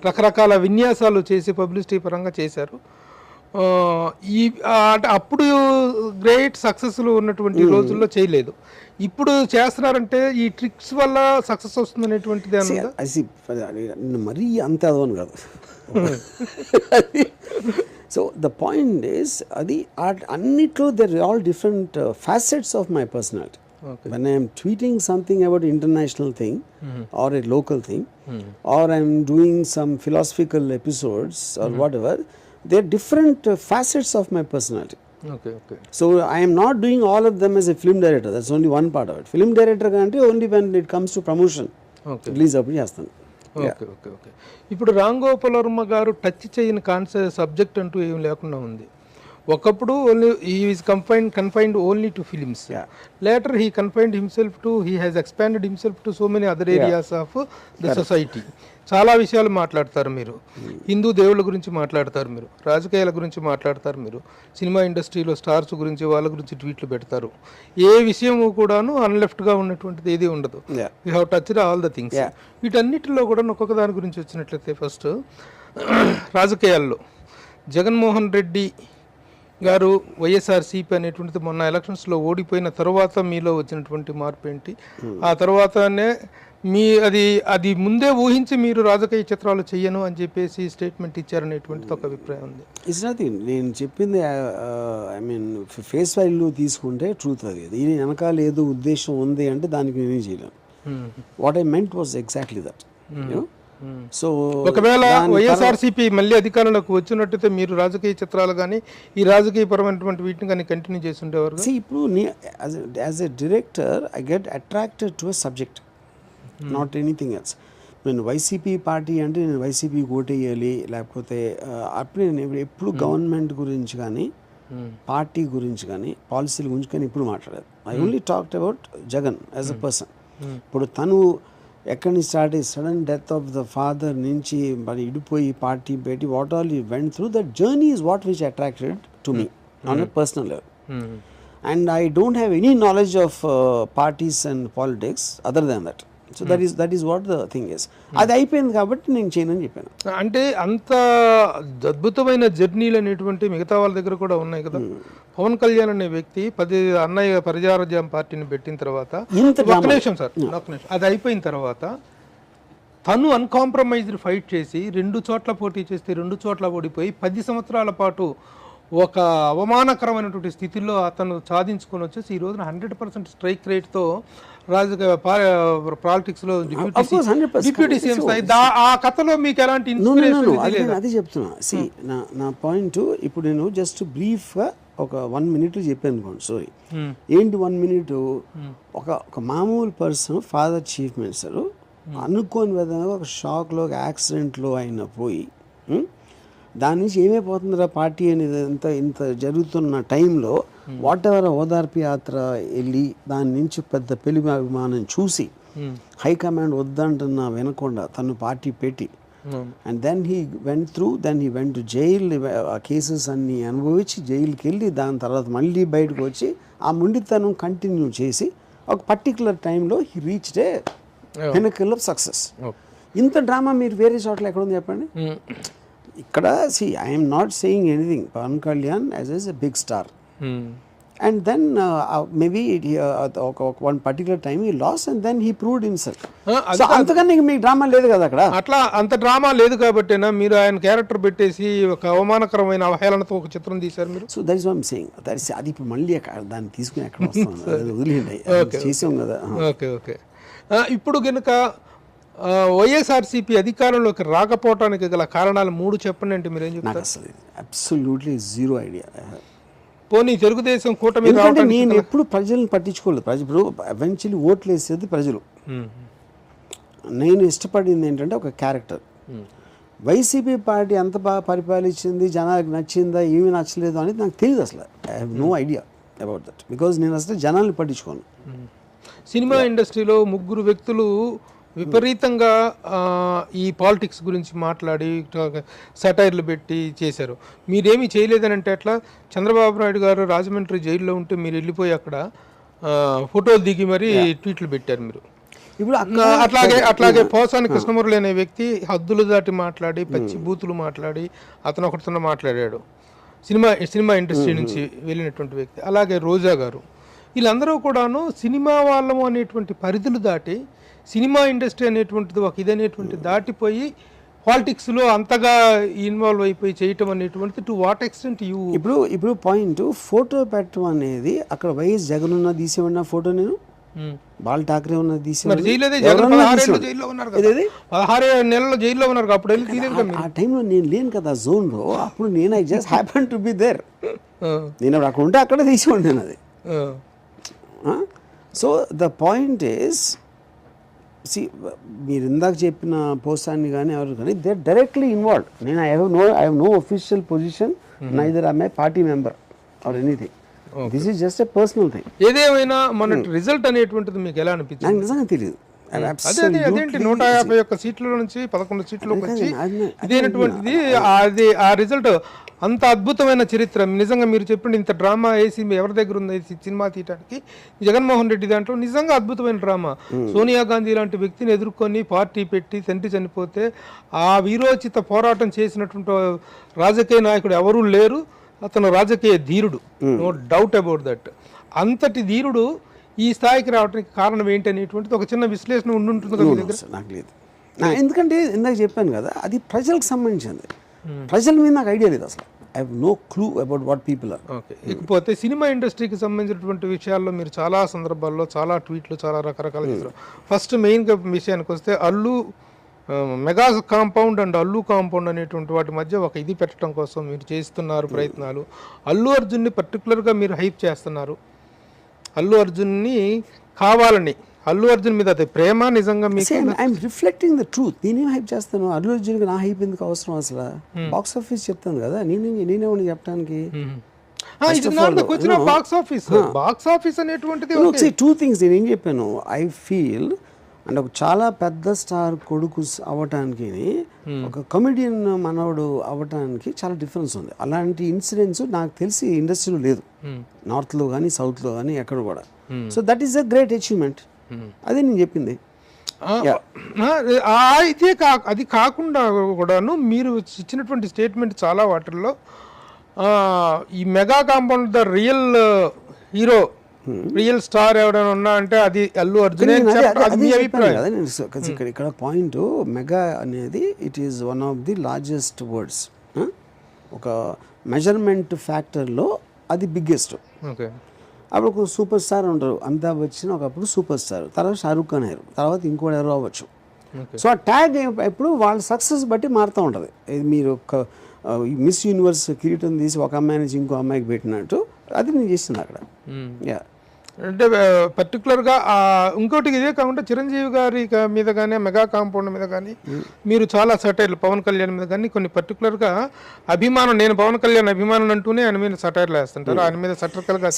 రకరకాల విన్యాసాలు చేసి పబ్లిసిటీ పరంగా చేశారు. అంటే అప్పుడు గ్రేట్ సక్సెస్లు ఉన్నటువంటి రోజుల్లో చేయలేదు. ఇప్పుడు చేస్తున్నారంటే ఈ ట్రిక్స్ వల్ల సక్సెస్ వస్తుంది అనేటువంటిది మరీ అంత అదోని కాదు. సో ద పాయింట్ ఈస్ అది అన్నిట్లో there all different facets of my personality. When I am tweeting something about international thing or a local thing or I am doing some philosophical episodes or whatever, they are different facets of my personality. Okay. So I am not doing all of them as a film director. That's only one part of it. Film director అంటే only when it comes to promotion. Release అప్పుడు చేస్తాను. Okay. ఇప్పుడు రామ్ గోపాల్ వర్మ గారు touch చేయని concept subject అంటూ ఏం లేకుండా ఉంది. ఒకప్పుడు only he is confined only to films. Later he confined himself to he has expanded himself to so many other areas of the society. చాలా విషయాలు మాట్లాడతారు మీరు. హిందూ దేవుళ్ళ గురించి మాట్లాడతారు మీరు, రాజకీయాల గురించి మాట్లాడతారు మీరు, సినిమా ఇండస్ట్రీలో స్టార్స్ గురించి వాళ్ళ గురించి ట్వీట్లు పెడతారు. ఏ విషయము కూడాను అన్లెఫ్ట్గా ఉన్నటువంటిది ఏది ఉండదు. You have touched all the things. వీటన్నిటిలో కూడా ఒక్కొక్క దాని గురించి వచ్చినట్లయితే ఫస్ట్ రాజకీయాల్లో జగన్మోహన్ రెడ్డి గారు వైఎస్ఆర్సీపీ అనేటువంటిది మొన్న ఎలక్షన్స్లో ఓడిపోయిన తర్వాత మీలో వచ్చినటువంటి మార్పు ఏంటి? ఆ తర్వాతనే అది ముందే ఊహించి మీరు రాజకీయ చిత్రాలు చెయ్యను అని చెప్పేసి స్టేట్మెంట్ ఇచ్చారనేటువంటిది ఒక అభిప్రాయం ఉంది. It's nothing. నేను చెప్పింది ఐ మీన్ ఫేస్ వాల్యూ తీసుకుంటే ట్రూత్ అది. దీని వెనకాల ఏదో ఉద్దేశం ఉంది అంటే దానికి నేనే చేయలేను. What I meant was exactly that. So ఒకవేళ వైఎస్ఆర్సీపీ మళ్ళీ అధికారంలోకి వచ్చినట్టయితే మీరు రాజకీయ చిత్రాలు కానీ ఈ రాజకీయ పరమైనటువంటి వీటిని కానీ కంటిన్యూ చేసి ఉండేవారు. ఇప్పుడు as a director I get attracted to a subject, not anything else. నేను వైసీపీ పార్టీ అంటే నేను వైసీపీ ఓటేయాలి, లేకపోతే అప్పుడు నేను ఎప్పుడు గవర్నమెంట్ గురించి కానీ పార్టీ గురించి కానీ పాలసీల గురించి కానీ ఎప్పుడు మాట్లాడలేదు. I only talked about Jagan as a person. ఇప్పుడు తను ఎక్కడి నుంచి స్టార్ట్ అయ్యి sudden death of the father నుంచి మరి ఇడిపోయి పార్టీ పెట్టి what all you went through, that journey is what which attracted to me on a personal level. And I don't have any knowledge of parties and politics other than that. So that is what the thing is. అది అయిపోయింది కాబట్టి నేను చేయనని చెప్పాను. అంటే అంత అద్భుతమైన జర్నీలు అనేటువంటి మిగతా వాళ్ళ దగ్గర కూడా ఉన్నాయి కదా. పవన్ కళ్యాణ్ అనే వ్యక్తి అన్నయ్య ప్రజారాజ్యం పార్టీని పెట్టిన తర్వాత అది అయిపోయిన తర్వాత తను అన్కాంప్రమైజ్డ్ ఫైట్ చేసి 2 చోట్ల పోటీ చేస్తే 2 చోట్ల ఓడిపోయి 10 సంవత్సరాల పాటు ఒక అవమానకరమైనటువంటి స్థితిలో అతను సాధించుకొని వచ్చేసి ఈ రోజున 100% స్ట్రైక్ రేట్తో రాజకీయ పాలిటిక్స్లో డిప్యూటీ సీఎం స్థాయి. ఆ కథలో మీకు ఎలాంటి ఇన్స్పిరేషన్? అది చెప్తున్నా. నా పాయింట్ ఇప్పుడు నేను జస్ట్ బ్రీఫ్గా ఒక 1 minute చెప్పాను అనుకోండి. సారీ, ఏంటి 1 minute? ఒక మామూలు పర్సన్ ఫాదర్ చీఫ్ మినిస్టర్ అనుకోని విధంగా ఒక షాక్లో ఒక యాక్సిడెంట్లో ఆయన పోయి దాని నుంచి ఏమైపోతుందిరా పార్టీ అనేది ఇంత జరుగుతున్న టైంలో వాట్ ఎవర్ ఓదార్పు యాత్ర వెళ్ళి దాని నుంచి పెద్ద పెళ్లి అభిమానం చూసి హైకమాండ్ వద్దంటున్నా వినకుండా తను పార్టీ పెట్టి and then he went through, then he went to jail, ఆ కేసెస్ అన్నీ అనుభవించి జైలుకి వెళ్ళి దాని తర్వాత మళ్ళీ బయటకు వచ్చి ఆ మొండితనం కంటిన్యూ చేసి ఒక పర్టికులర్ టైంలో he reached a pinnacle of success. ఇంత డ్రామా మీరు వేరే చోట్ల ఎక్కడ ఉంది చెప్పండి? ఇక్కడ see I'm not saying anything, Pawan Kalyan as a big star and then maybe one particular time he lost and then he proved himself. So అంతకన్నా మీకు డ్రామా లేదు కదా అక్కడ. అట్లా అంత డ్రామా లేదు కాబట్టేనా మీరు ఆయన క్యారెక్టర్ పెట్టేసి ఒక అవమానకరమైన అవహేళనతో ఒక చిత్రం తీశారు మీరు? So that is what I'm saying. That is అది ఇప్పుడు మళ్ళీ దాన్ని తీసుకుని ఎక్కడ వస్తాం, వదిలేండి, చేసాం కదా. Okay okay. ఇప్పుడు కనుక వైఎస్ఆర్సీపీ అధికారంలోకి రాకపోవటానికి గల కారణాలు 3 చెప్పండి అంటే మీరు ఏం చెప్తారు? నాకు అసలు అబ్సల్యూట్లీ జీరో ఐడియా. పోనీ తెలుగుదేశం కూటమి ఎందుకంటే నేను ఎప్పుడు ప్రజలను పట్టించుకోలేదు. ఇప్పుడు ఎవెన్చువల్లీ ఓట్లు వేసేది ప్రజలు. నేను ఇష్టపడింది ఏంటంటే ఒక క్యారెక్టర్. వైసీపీ పార్టీ ఎంత బాగా పరిపాలించింది, జనాలకు నచ్చిందా ఏమీ నచ్చలేదు అనేది నాకు తెలియదు అసలు. I have no idea about that because నేను అసలు జనాల్ని పట్టించుకోను. సినిమా ఇండస్ట్రీలో 3 వ్యక్తులు విపరీతంగా ఈ పాలిటిక్స్ గురించి మాట్లాడి సెటైర్లు పెట్టి చేశారు. మీరేమీ చేయలేదని అంటే ఎట్లా? చంద్రబాబు నాయుడు గారు రాజమండ్రి జైల్లో ఉంటే మీరు వెళ్ళిపోయి అక్కడ ఫోటోలు దిగి మరి ట్వీట్లు పెట్టారు మీరు. ఇప్పుడు అట్లాగే పోసాని కృష్ణమురళి అనే వ్యక్తి హద్దులు దాటి మాట్లాడి పచ్చి బూతులు మాట్లాడి అతను ఒకటితో మాట్లాడాడు, సినిమా ఇండస్ట్రీ నుంచి వెళ్ళినటువంటి వ్యక్తి. అలాగే రోజా గారు, వీళ్ళందరూ కూడాను సినిమా వాళ్ళము అనేటువంటి పరిధులు దాటి సినిమా ఇండస్ట్రీ అనేటువంటిది ఒక ఇదనేటువంటి దాటిపోయి పాలిటిక్స్లో అంతగా ఇన్వాల్వ్ అయిపోయి చేయటం అనేటువంటిది టు వాట్ ఎక్స్టెంట్ యూ? ఇప్పుడు పాయింట్ ఫోటో పెట్టడం అనేది అక్కడ వైఎస్ జగన్ ఉన్న తీసేవన్న ఫోటో, నేను బాల్ ఠాక్రే ఉన్న తీసేవాడు. 16 నెలల జైల్లో ఉన్నారు. అప్పుడు వెళ్ళి తీయలేదు. ఆ టైంలో నేను లేను కదా జోన్లో. అప్పుడు నేను I just happen to be there. నేను అక్కడ ఉంటే అక్కడ తీసేవాడు నేను అది. సో ద పాయింట్ ఈస్, మీరు ఇందాక చెప్పిన పోస్టాన్ని కానీ ఎవరు కానీ దే డైరెక్ట్లీ ఇన్వాల్వ్డ్. నేను I have no official position, neither I party member or anything. This is just a personal thing. ఏదేమైనా మన రిజల్ట్ అనేటువంటిది మీకు ఎలా అనిపించింది? నాకు నిజంగా తెలియదు. అదేంటి 151 సీట్ల నుంచి 11 సీట్లోకి వచ్చి ఇదేనటువంటిది అది ఆ రిజల్ట్ అంత అద్భుతమైన చరిత్ర. నిజంగా మీరు చెప్పండి, ఇంత డ్రామా వేసి ఎవరి దగ్గర ఉంది సినిమా తీయడానికి? జగన్మోహన్ రెడ్డి దాంట్లో నిజంగా అద్భుతమైన డ్రామా. సోనియా గాంధీ లాంటి వ్యక్తిని ఎదుర్కొని పార్టీ పెట్టి తండ్రి చనిపోతే ఆ వీరోచిత పోరాటం చేసినటువంటి రాజకీయ నాయకుడు ఎవరూ లేరు. అతను రాజకీయ ధీరుడు, నో డౌట్ అబౌట్ దట్. అంతటి ధీరుడు ఈ స్థాయికి రావడానికి కారణం ఏంటి అనేటువంటిది ఒక చిన్న విశ్లేషణ ఉండుంటుంది కదా మీ దగ్గర? నాకు లేదు. ఎందుకంటే ఇందాక చెప్పాను కదా, అది ప్రజలకు సంబంధించింది. ప్రజల మీద నాకు ఐడియా లేదు అసలు. I have no clue about what people are. Okay. ఇకపోతే సినిమా ఇండస్ట్రీకి సంబంధించినటువంటి విషయాల్లో మీరు చాలా సందర్భాల్లో చాలా ట్వీట్లు చాలా రకరకాల చేశారు. ఫస్ట్ మెయిన్గా విషయానికి వస్తే mega compound and Allu compound అనేటువంటి వాటి మధ్య ఒక ఇది పెట్టడం కోసం మీరు చేస్తున్నారు ప్రయత్నాలు. అల్లు అర్జున్ని పర్టికులర్గా మీరు హైప్ చేస్తున్నారు. అల్లు అర్జున్ని కావాలని, అల్లు అర్జున్ మీద అది ప్రేమ నిజంగా మీకు? I'm reflecting the truth. నేనేం హైప్ చేస్తాను? అల్లు అర్జున్కి నా హైప్ ఎందుకు అవసరం అసలు? బాక్స్ ఆఫీస్ చెప్తాను కదా, నేనేమని చెప్పడానికి. బాక్స్ ఆఫీస్ అనేటువంటిది టూ థింగ్స్. నేను ఏం చెప్పాను, ఐ ఫీల్ అంటే ఒక చాలా పెద్ద స్టార్ కొడుకు అవ్వటానికి ఒక కమెడియన్ మనవడు అవ్వటానికి చాలా డిఫరెన్స్ ఉంది. అలాంటి ఇన్సిడెంట్స్ నాకు తెలిసి ఇండస్ట్రీలో లేదు, నార్త్లో కానీ సౌత్లో కానీ ఎక్కడ కూడా. So that is a great achievement. అదే నేను చెప్పింది. అది కాకుండా కూడాను మీరు ఇచ్చినటువంటి స్టేట్మెంట్ చాలా వాటిల్లో ఈ mega compound the real hero, real star ఎవరైనా ఉన్నా అంటే అది అల్లు అర్జున్. ఇక్కడ పాయింట్, మెగా అనేది it is one of the largest words. ఒక మెజర్మెంట్ ఫ్యాక్టర్లో అది బిగ్గెస్ట్. ఓకే. అప్పుడు ఒక సూపర్ స్టార్ ఉంటారు, అమితాబ్ బచ్చన్ ఒకప్పుడు సూపర్ స్టార్, తర్వాత షారూక్ ఖాన్ అయ్యారు, తర్వాత ఇంకోటి ఎవరో అవ్వచ్చు. సో ఆ ట్యాగ్ ఎప్పుడు వాళ్ళ సక్సెస్ బట్టి మారుతూ ఉంటుంది. మీరు ఒక మిస్ యూనివర్స్ కిరీటం తీసి ఒక అమ్మాయి నుంచి ఇంకో అమ్మాయికి పెట్టినట్టు అది నేను చేసింది అక్కడ. అంటే పర్టికులర్గా ఇంకోటి ఇదే కాకుండా చిరంజీవి గారి మీద కానీ మెగా కాంపౌండ్ మీద కానీ మీరు చాలా సటైర్లు, పవన్ కళ్యాణ్ మీద కానీ కొన్ని పర్టికులర్గా అభిమానం, నేను పవన్ కళ్యాణ్ అభిమానం అంటూనే ఆయన మీద సటైర్లు వేస్తుంటారు. ఆయన మీద సటర్కల్గా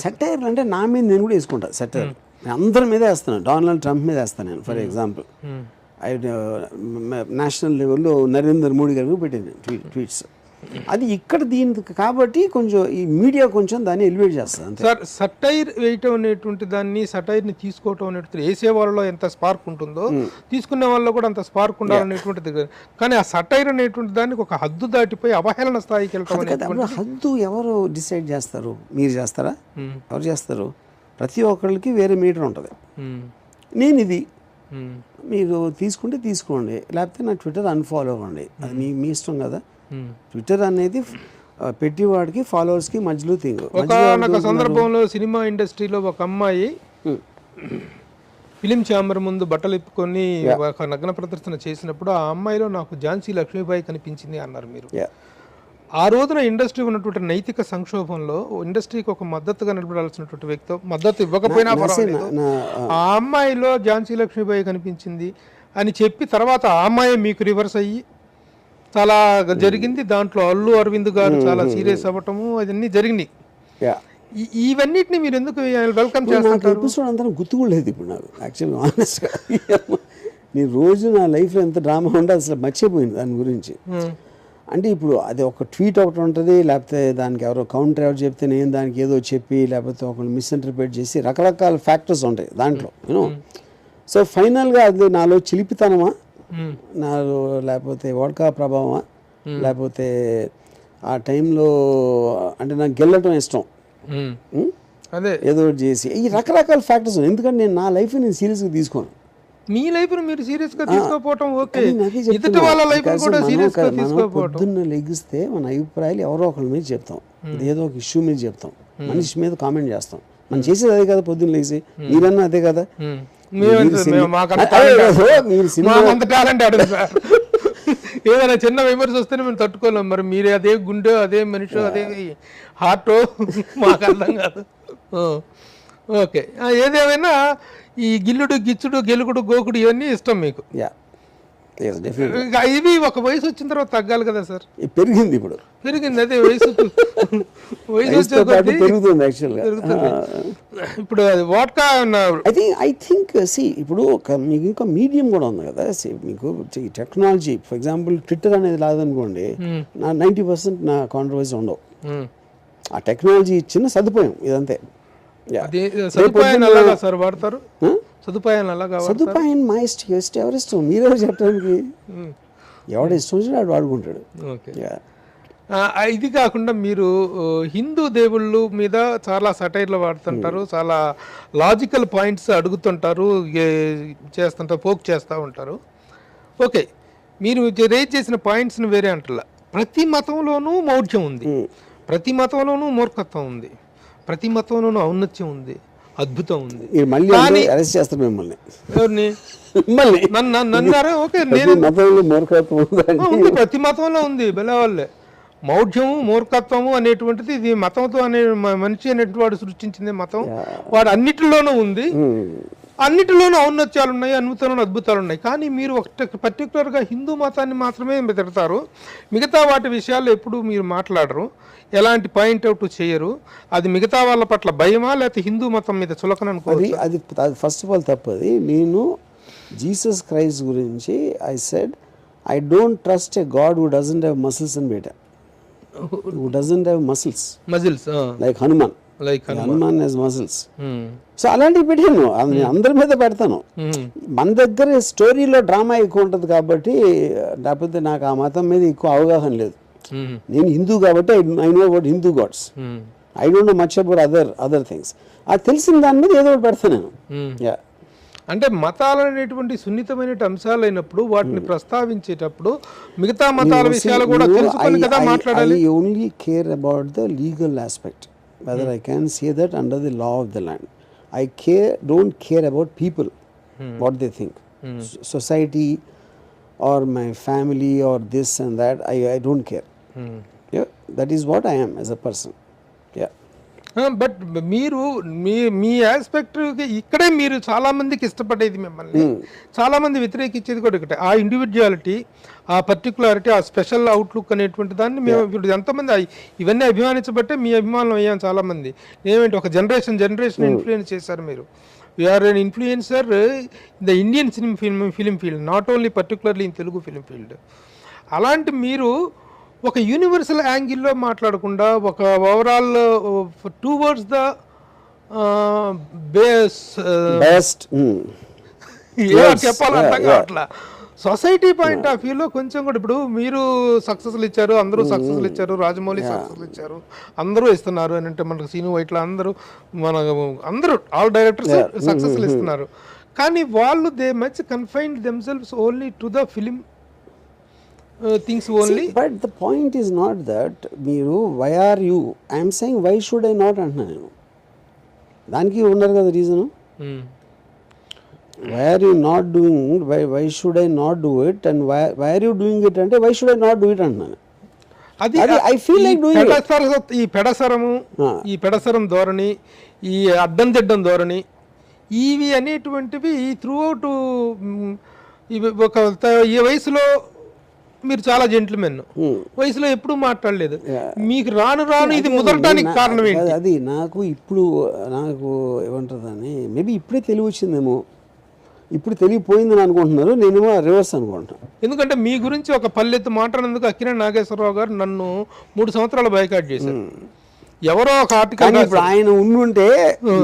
సటైర్లు అంటే నా మీద నేను కూడా వేసుకుంటాను సటైర్. నేను అందరి మీద వేస్తాను, డొనాల్డ్ ట్రంప్ మీద వేస్తాను నేను ఫర్ ఎగ్జాంపుల్. నేషనల్ లెవెల్లో నరేంద్ర మోడీ గారికి పెట్టాను ట్వీట్స్. అది ఇక్కడ దీనికి కాబట్టి కొంచెం ఈ మీడియా కొంచెం దాన్ని ఎలివేట్ చేస్తుంది అంతే. సార్ సటైర్ వేయటం అనేటువంటి దాన్ని, సటైర్ని తీసుకోవటం అనేటువంటి వేసే వాళ్ళలో ఎంత స్పార్క్ ఉంటుందో తీసుకునే వాళ్ళలో కూడా అంత స్పార్క్ ఉండాలనేటువంటిది. కానీ ఆ సటైర్ అనేటువంటి దానికి ఒక హద్దు దాటిపోయి అవహేళన స్థాయికి వెళ్ళటం అప్పుడు హద్దు ఎవరు డిసైడ్ చేస్తారు? మీరు చేస్తారా? ఎవరు చేస్తారు? ప్రతి ఒక్కరికి వేరే మీటర్ ఉంటుంది. నేను ఇది మీరు తీసుకుంటే తీసుకోండి, లేకపోతే నా ట్విట్టర్ అన్ఫాలో అవ్వండి, అది మీ ఇష్టం కదా. ట్విట్టర్ అనేది పెట్టేవాడికి ఫాలోవర్స్కి మధ్యలో థింగ్. ఒక సందర్భంలో సినిమా ఇండస్ట్రీలో ఒక అమ్మాయి ఫిలిం ఛాంబర్ ముందు బట్టలు ఇప్పుకొని ఒక నగ్న ప్రదర్శన చేసినప్పుడు ఆ అమ్మాయిలో నాకు ఝాన్సీ లక్ష్మీబాయి కనిపించింది అన్నారు మీరు. ఆ రోజున ఇండస్ట్రీ ఉన్నటువంటి నైతిక సంక్షోభంలో ఇండస్ట్రీకి ఒక మద్దతుగా నిలబడాల్సినటువంటి వ్యక్తి మద్దతు ఇవ్వకపోయినా పర్వాలేదు, ఆ అమ్మాయిలో ఝాన్సీ లక్ష్మీబాయి కనిపించింది అని చెప్పి తర్వాత ఆ అమ్మాయి మీకు రివర్స్ అయ్యి చాలా జరిగింది. దాంట్లో అల్లు అరవింద్ గారు చాలా సీరియస్ అవ్వటము అవన్నీ జరిగినాయి. ఇవన్నిటిని మీరు ఎందుకు వెల్కమ్ చేస్తారు? ఎపిసోడ్ అంతా గుర్తు కూడా లేదు ఇప్పుడు నాకు యాక్చువల్గా ఆనెస్ట్గా. నేను రోజు నా లైఫ్లో ఎంత డ్రామా ఉంటే అసలు మర్చిపోయింది దాని గురించి. అంటే ఇప్పుడు అది ఒక ట్వీట్ ఒకటి ఉంటుంది, లేకపోతే దానికి ఎవరో కౌంటర్ ఎవరు చెప్తే నేను దానికి ఏదో చెప్పి, లేకపోతే ఒకళ్ళు మిస్ఇంటర్ప్రిట్ చేసి రకరకాల ఫ్యాక్టర్స్ ఉంటాయి దాంట్లో యూనో. సో ఫైనల్గా అది నాలో చిలిపితనమా, నాలో లేకపోతే వోడ్కా ప్రభావమా, లేకపోతే ఆ టైంలో అంటే నాకు గెల్లటం ఇష్టం, అదే ఏదో చేసి ఈ రకరకాల ఫ్యాక్టర్స్. ఎందుకంటే నేను నా లైఫ్ నేను సీరియస్గా తీసుకోను. మీ లైఫ్ మీరు సీరియస్ గా తీసుకోపోవటం ఓకే, ఎదుటి వాళ్ళ లైఫ్ కూడా సీరియస్ గా తీసుకోపోవటం. పొద్దున్న లెగిస్తే మన అభిప్రాయాలు ఎవరో ఒకరి మీద చెప్తాం, ఏదో ఒక ఇష్యూ మీద చెప్తాం, మనిషి మీద కామెంట్ చేస్తాం. మనం చేసేది అదే కదా, పొద్దున్న లేచి మీరన్నా అదే కదా. ఏదైనా చిన్న విమర్శ వస్తేనే మేము తట్టుకోలేం. మరి మీరే అదే గుండె, అదే మనిషి, అదే హార్ట్, మాకు అర్థం కాదు. ఓకే, ఏదేమైనా ఈ గిల్లుడు గిచ్చుడు గెలుగుడు గోకుడు ఇవన్నీ ఇష్టం మీకు. ఇవి ఒక వయసు వచ్చిన తర్వాత తగ్గాలి కదా సార్? పెరిగింది, ఇప్పుడు పెరిగింది. అదే వయసు వచ్చే పెరుగుతుంది. ఇప్పుడు వాట్కా ఐ థింక్ ఇప్పుడు మీకు ఇంకా మీడియం కూడా ఉంది కదా. మీకు టెక్నాలజీ ఫర్ ఎగ్జాంపుల్ ట్విట్టర్ అనేది లేదనుకోండి, నా 90% నా కాంట్రవర్సీ ఉండవు. ఆ టెక్నాలజీ ఇచ్చిన సదుపాయం ఇదంతే. సదుపాయం మా ఇష్టం, ఎవరి ఇష్టం, మీరెవరు చెప్పడానికి. ఎవడ ఇష్టం వచ్చినా వాడు వాడుకుంటాడు. ఇది కాకుండా మీరు హిందూ దేవుళ్ళు మీద చాలా సటైర్లు వాడుతుంటారు, చాలా లాజికల్ పాయింట్స్ అడుగుతుంటారు, చేస్తుంటారు, పోక్ చేస్తూ ఉంటారు. ఓకే, మీరు రేజ్ చేసిన పాయింట్స్ని వేరే అంటారా? ప్రతి మతంలోనూ మౌఢ్యం ఉంది, ప్రతి మతంలోనూ మూర్ఖత్వం ఉంది, ప్రతి మతంలోనూ ఔన్నత్యం ఉంది, అద్భుతం ఉంది. మళ్ళీ అరెస్ట్ చేస్తారు మిమ్మల్ని. ఎవరిని? నన్నారా? ఓకే, ప్రతి మతంలో ఉంది. బెలవాళ్ళే మౌఢ్యము మూర్ఖత్వము అనేటువంటిది ఇది మతంతో అనే మనిషి అనేటువంటి వాడు సృష్టించింది మతం. వాడు అన్నిటిలోనూ ఉంది, అన్నిటిలోనూ ఔన్నత్యాలు ఉన్నాయి, అద్భుతాలు అద్భుతాలు ఉన్నాయి. కానీ మీరు ఒక పర్టికులర్గా హిందూ మతాన్ని మాత్రమే తిడతారు, మిగతా వాటి విషయాల్లో ఎప్పుడు మీరు మాట్లాడరు, ఎలాంటి పాయింట్ అవుట్ చేయరు. అది మిగతా వాళ్ళ పట్ల భయమా, లేకపోతే హిందూ మతం మీద చులకన అనుకోవాలి? అది ఫస్ట్ ఆఫ్ ఆల్ తప్పది. నేను జీసస్ క్రైస్ట్ గురించి I said I don't trust a God who doesn't have muscles and beta, who doesn't have muscles like Hanuman. Hanuman has muscles. So అలాంటివి పెట్టాను, అందరి మీద పెడతాను. మన దగ్గర స్టోరీలో డ్రామా ఎక్కువ ఉంటుంది కాబట్టి, లేకపోతే నాకు ఆ మతం మీద ఎక్కువ అవగాహన లేదు. నేను హిందూ కాబట్టి I know about Hindu gods, I don't know much about other things. అది తెలిసిన దాని మీద ఏదో ఒకటి పెడతాను నేను. అంటే మతాలు అనేటువంటి సున్నితమైన అంశాలు అయినప్పుడు వాటిని ప్రస్తావించేటప్పుడు మిగతా మతాల విషయాలు కూడా తెలుసుకొని కదా మాట్లాడాలి. I only care about the legal aspect, whether I can say that under the law of the land. I don't care about people, what they think, society or my family or this and that. I don't care. Yeah, that is what I am as a person. Yeah. But మీరు మీ aspect ఇక్కడే మీరు చాలా మందికి ఇష్టపడేది మిమ్మల్ని, చాలా మంది వ్యతిరేకించేది కూడా ఒకటే, ఆ ఇండివిజువాలిటీ, ఆ పర్టికులారిటీ, ఆ స్పెషల్ అవుట్లుక్ అనేటువంటి దాన్ని మేము ఇప్పుడు ఎంతమంది ఇవన్నీ అభిమానించబట్టే మీ అభిమానం అయ్యాం చాలా మంది. ఏమేంటి ఒక జనరేషన్ ఇన్ఫ్లుయెన్స్ చేశారు మీరు. You are an influencer the Indian film field, not only particularly in Telugu film field. అలాంటి మీరు ఒక యూనివర్సల్ యాంగిల్లో మాట్లాడకుండా ఒక ఓవరాల్ టువర్డ్స్ ద బెస్ట్ చెప్పాలంటే అట్లా సొసైటీ పాయింట్ ఆఫ్ వ్యూలో కొంచెం కూడా ఇప్పుడు మీరు సక్సెస్లు ఇచ్చారు, అందరూ సక్సెస్లు ఇచ్చారు, రాజమౌళి సక్సెస్లు ఇచ్చారు, అందరూ ఇస్తున్నారు అని అంటే మనకు సీను వైట్ల అందరూ అందరూ ఆల్ డైరెక్టర్స్ సక్సెస్లు ఇస్తున్నారు. కానీ వాళ్ళు they much confined themselves only to the film things only. But the point is not that మీరు why are you, I'm saying why should I not అంటున్నాను నేను. దానికి ఉన్నారు కదా reason. why are you not doing, why should I not do it, and why are you doing it అంటే why should I not do it అంటున్నాను. అది I feel like doing it. ఈ పెడసరము, ఈ పెడసరం ధోరణి, ఈ అడ్డం తిడ్డం ధోరణి, ఇవి అనేటువంటివి త్రూ అవుట్ ఇవి ఒక ఈ వయసులో మీరు చాలా జెంట్మెన్, వయసులో ఎప్పుడు మాట్లాడలేదు, మీకు రాను ఇది ముదరటానికి కారణం ఏంటి? అది నాకు ఇప్పుడు నాకు ఏమంటుందని మేబీ ఇప్పుడే తెలివి వచ్చిందేమో, ఇప్పుడు తెలియపోయిందని అనుకుంటున్నారు, నేనేమో రివర్స్ అనుకుంటున్నాను. ఎందుకంటే మీ గురించి ఒక పల్లెత్తు మాట్లాడినందుకు అక్కినేని నాగేశ్వరరావు గారు నన్ను 3 సంవత్సరాలు బైకాట్ చేశారు. ఎవరో ఒక ఆర్టికల్ ఇప్పుడు ఆయన ఉండుంటే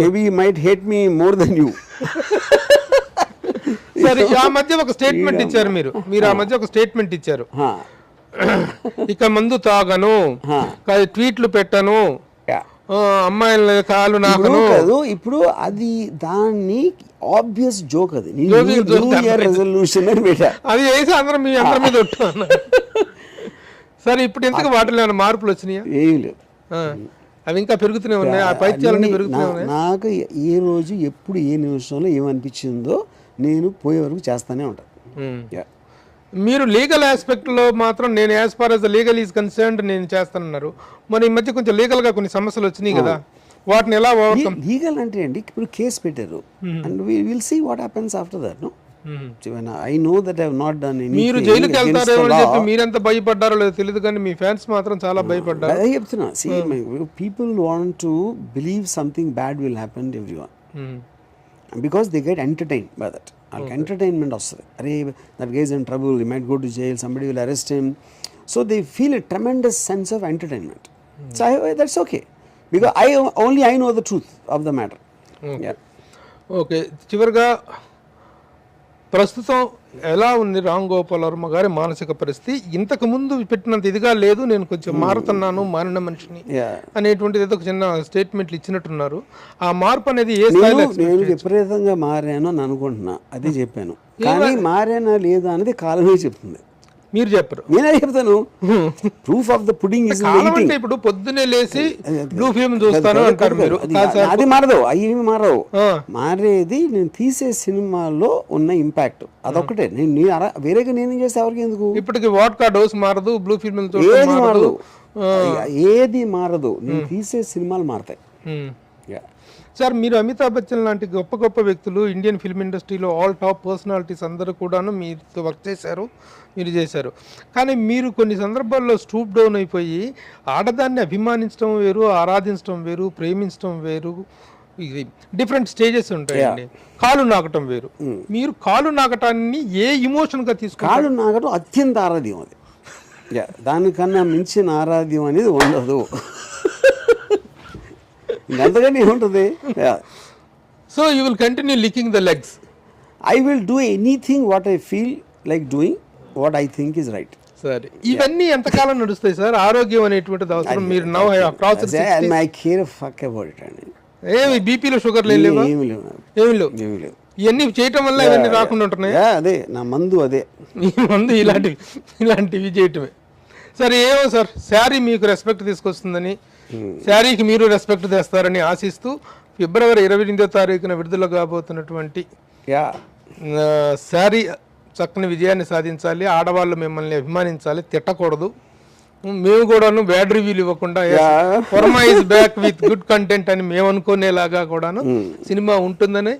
maybe might hate me more than you. సరే, ఆ మధ్య ఒక స్టేట్మెంట్ ఇచ్చారు మీరు ఆ మధ్య ఒక స్టేట్మెంట్ ఇచ్చారు, ఇక మందు తాగను, ట్వీట్లు పెట్టను, అమ్మాయిల కాలు నాకను. ఇప్పుడు అది దాన్ని ఆబ్వియస్ జోక్, అది న్యూ ఇయర్ రెజల్యూషన్ అని పెట్టా, అది వేసి అందరం మీ అందరి మీద ఉంటాను. సరే, ఇప్పుడు ఎంతకు వాటిలో మార్పులు వచ్చినాయా? ఏమి లేవు, అవి ఇంకా పెరుగుతూనే ఉన్నాయి, ఆ పైత్యాలన్నీ పెరుగుతూనే ఉన్నాయి. నాకు ఏ రోజు ఎప్పుడు ఏ నిమిషంలో ఏమనిపించిందో నేను పోయే వరకు చేస్తానే ఉంటాను. మీరు లీగల్ ఆస్పెక్ట్లో మాత్రం నేను as far as the legal is concerned నేను చేస్తానన్నారు. మరి ఈ మధ్య కొంచెం లీగల్గా కొన్ని సమస్యలు వచ్చినాయి కదా, వాటిని ఎలా ఓవర్కమ్? లీగల్ అంటే అండి ఇప్పుడు కేసు పెట్టారు, and will see what happens after that. No, I know that I have not done anything. మీరు జైలుకి వెళ్తారేమో అని చెప్పి మీరెంత భయపడ్డారో లేదో తెలియదు, కానీ మీ ఫ్యాన్స్ మాత్రం చాలా భయపడ్డారు. అదే చెప్తున్నా, see people want to believe something bad will happen to everyone because they get entertain by that. వాళ్ళకి ఎంటర్టైన్మెంట్ వస్తుంది, అరే that guys in trouble, he might go to jail, somebody will arrest him, so they feel a tremendous sense of entertainment. So that's okay because I know the truth of the matter. Okay, చివరిగా ప్రస్తుతం ఎలా ఉంది రామ్ గోపాల్ వర్మ గారి మానసిక పరిస్థితి? ఇంతకు ముందు పెట్టినంత ఇదిగా లేదు, నేను కొంచెం మారుతున్నాను, మారిన మనిషిని అనేటువంటిది ఏదో ఒక చిన్న స్టేట్మెంట్లు ఇచ్చినట్టున్నారు. ఆ మార్పు అనేది ఏ స్థాయిలో? నేను విపరీతంగా మారాను అని అనుకుంటున్నా, అదే చెప్పాను, కానీ మారానా లేదా అనేది కాలమే చెప్తుంది. మీరు చెప్పరు, నేనే చెప్తాను. Proof of the pudding is అంటే ఇప్పుడు పొద్దునే లేచి బ్లూ ఫిల్మ్ చూస్తాను అంటారు మీరు, అది మారదు, అవి మారవు. మారేది నేను తీసే సినిమాలో ఉన్న ఇంపాక్ట్, అదొక్కటే. నేను వేరేగా నేనేం చేస్తే ఎవరికి ఎందుకు? ఇప్పటికి వాడ్కా డోస్ మారదు, బ్లూ ఫిల్మ్ ఏది మారదు, ఏది మారదు, నేను తీసే సినిమాలు మారతాయి. సార్, మీరు అమితాబ్ బచ్చన్ లాంటి గొప్ప గొప్ప వ్యక్తులు ఇండియన్ ఫిల్మ్ ఇండస్ట్రీలో ఆల్ టాప్ పర్సనాలిటీస్ అందరూ కూడాను మీతో వర్క్ చేశారు, మీరు చేశారు. కానీ మీరు కొన్ని సందర్భాల్లో స్టూప్ డౌన్ అయిపోయి ఆడదాన్ని అభిమానించడం వేరు, ఆరాధించడం వేరు, ప్రేమించడం వేరు, ఇది డిఫరెంట్ స్టేజెస్ ఉంటాయండి. కాలు నాకటం వేరు. మీరు కాలు నాకటాన్ని ఏ ఇమోషన్గా తీసుకుంటారు? కాలు నాకటం అత్యంత ఆరాధ్యం, అది దానికన్నా మించిన ఆరాధ్యం అనేది ఉండదు. అంతగానే ఏముంటుంది. So you will continue లికింగ్ the legs? I will do anything what I feel like doing, what I think is right. సరే, ఇవన్నీ ఎంతకాలం నడుస్తాయి సార్? ఆరోగ్యం అనేటువంటిది అవసరం. మీరు now cross I care fuck about it అండి. ఏమి బీపీలో షుగర్ లేవు? ఏమి లేవు. ఇవన్నీ చేయటం వల్ల ఇవన్నీ రాకుండా ఉంటున్నాయి. అదే నా మందు, అదే ఈ మందు, ఇలాంటివి చేయటమే. సరే, ఏమో సార్, శారీ మీకు రెస్పెక్ట్ తీసుకొస్తుందని, శారీకి మీరు రెస్పెక్ట్ తెస్తారని ఆశిస్తూ ఫిబ్రవరి 28వ తారీఖున విడుదల కాబోతున్నటువంటి శారీ చక్కని విజయాన్ని సాధించాలి. ఆడవాళ్ళు మిమ్మల్ని అభిమానించాలి, తిట్టకూడదు. మేము కూడాను బ్యాడ్ రివ్యూలు ఇవ్వకుండా Varma is back with good content అని మేము అనుకునేలాగా కూడాను సినిమా ఉంటుందని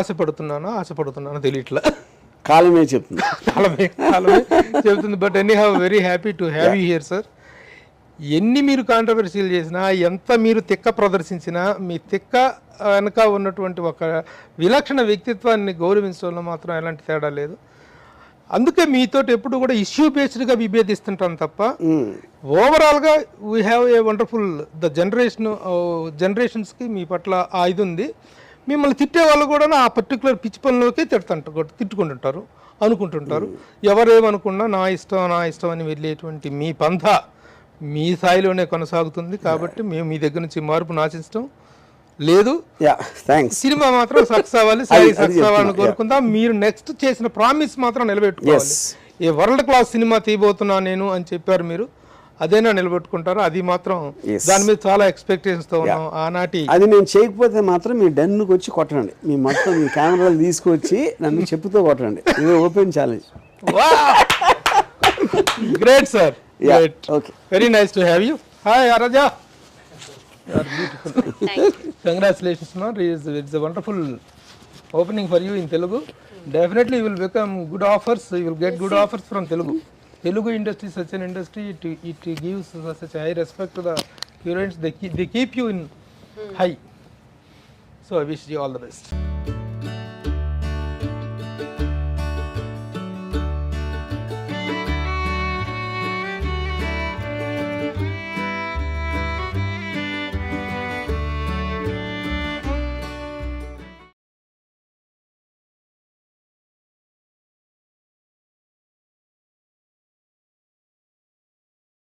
ఆశపడుతున్నాను తెలియట్లా. కాలమే చెప్తుంది. కాలమే చెప్తుంది. But any have very happy to have you here sir. ఎన్ని మీరు కాంట్రవర్సీలు చేసినా, ఎంత మీరు తిక్క ప్రదర్శించినా, మీ తిక్క వెనక ఉన్నటువంటి ఒక విలక్షణ వ్యక్తిత్వాన్ని గౌరవించడంలో మాత్రం ఎలాంటి తేడా లేదు. అందుకే మీతో ఎప్పుడు కూడా ఇష్యూ బేస్డ్గా విభేదిస్తుంటాం తప్ప ఓవరాల్గా we have a wonderful the జనరేషన్స్కి మీ పట్ల ఆ ఇది ఉంది. మిమ్మల్ని తిట్టే వాళ్ళు కూడా ఆ పర్టికులర్ పిచ్చి పనులకే తిట్టుకుంటుంటారు, అనుకుంటుంటారు. ఎవరేమనుకున్నా నా ఇష్టం అని వెళ్ళేటువంటి మీ పంథ మీ స్థాయిలోనే కొనసాగుతుంది. కాబట్టి మేము మీ దగ్గర నుంచి మార్పును ఆశిస్తాం లేదు. థ్యాంక్స్. సినిమా మాత్రం సక్సెస్ అవ్వాలి, సక్సెస్ అవ్వాలని కోరుకుందాం. మీరు నెక్స్ట్ చేసిన ప్రామిస్ మాత్రం నిలబెట్టుకోవాలి. ఏ వరల్డ్ క్లాస్ సినిమా తీయబోతున్నా నేను అని చెప్పారు మీరు, అదేనా నిలబెట్టుకుంటారు? అది మాత్రం దాని మీద చాలా ఎక్స్పెక్టేషన్స్ తో ఉన్నాం. ఆనాటి అది నేను చేయకపోతే మాత్రం మీ డన్నుకు వచ్చి కొట్టండి, మీ మొత్తం మీ కెమెరాలు తీసుకొచ్చి నన్ను చెప్పుతో కొట్టండి. ఇది open challenge. Great sir, okay, very nice to have you. Hi Araja, you are beautiful. Thank you. Congratulations, man. It's a wonderful opening for you in Telugu. Definitely you will become good offers. You will get good offers from Telugu. Telugu industry is such an industry. It gives such a high respect to the heroines. They keep you in high. So I wish you all the best.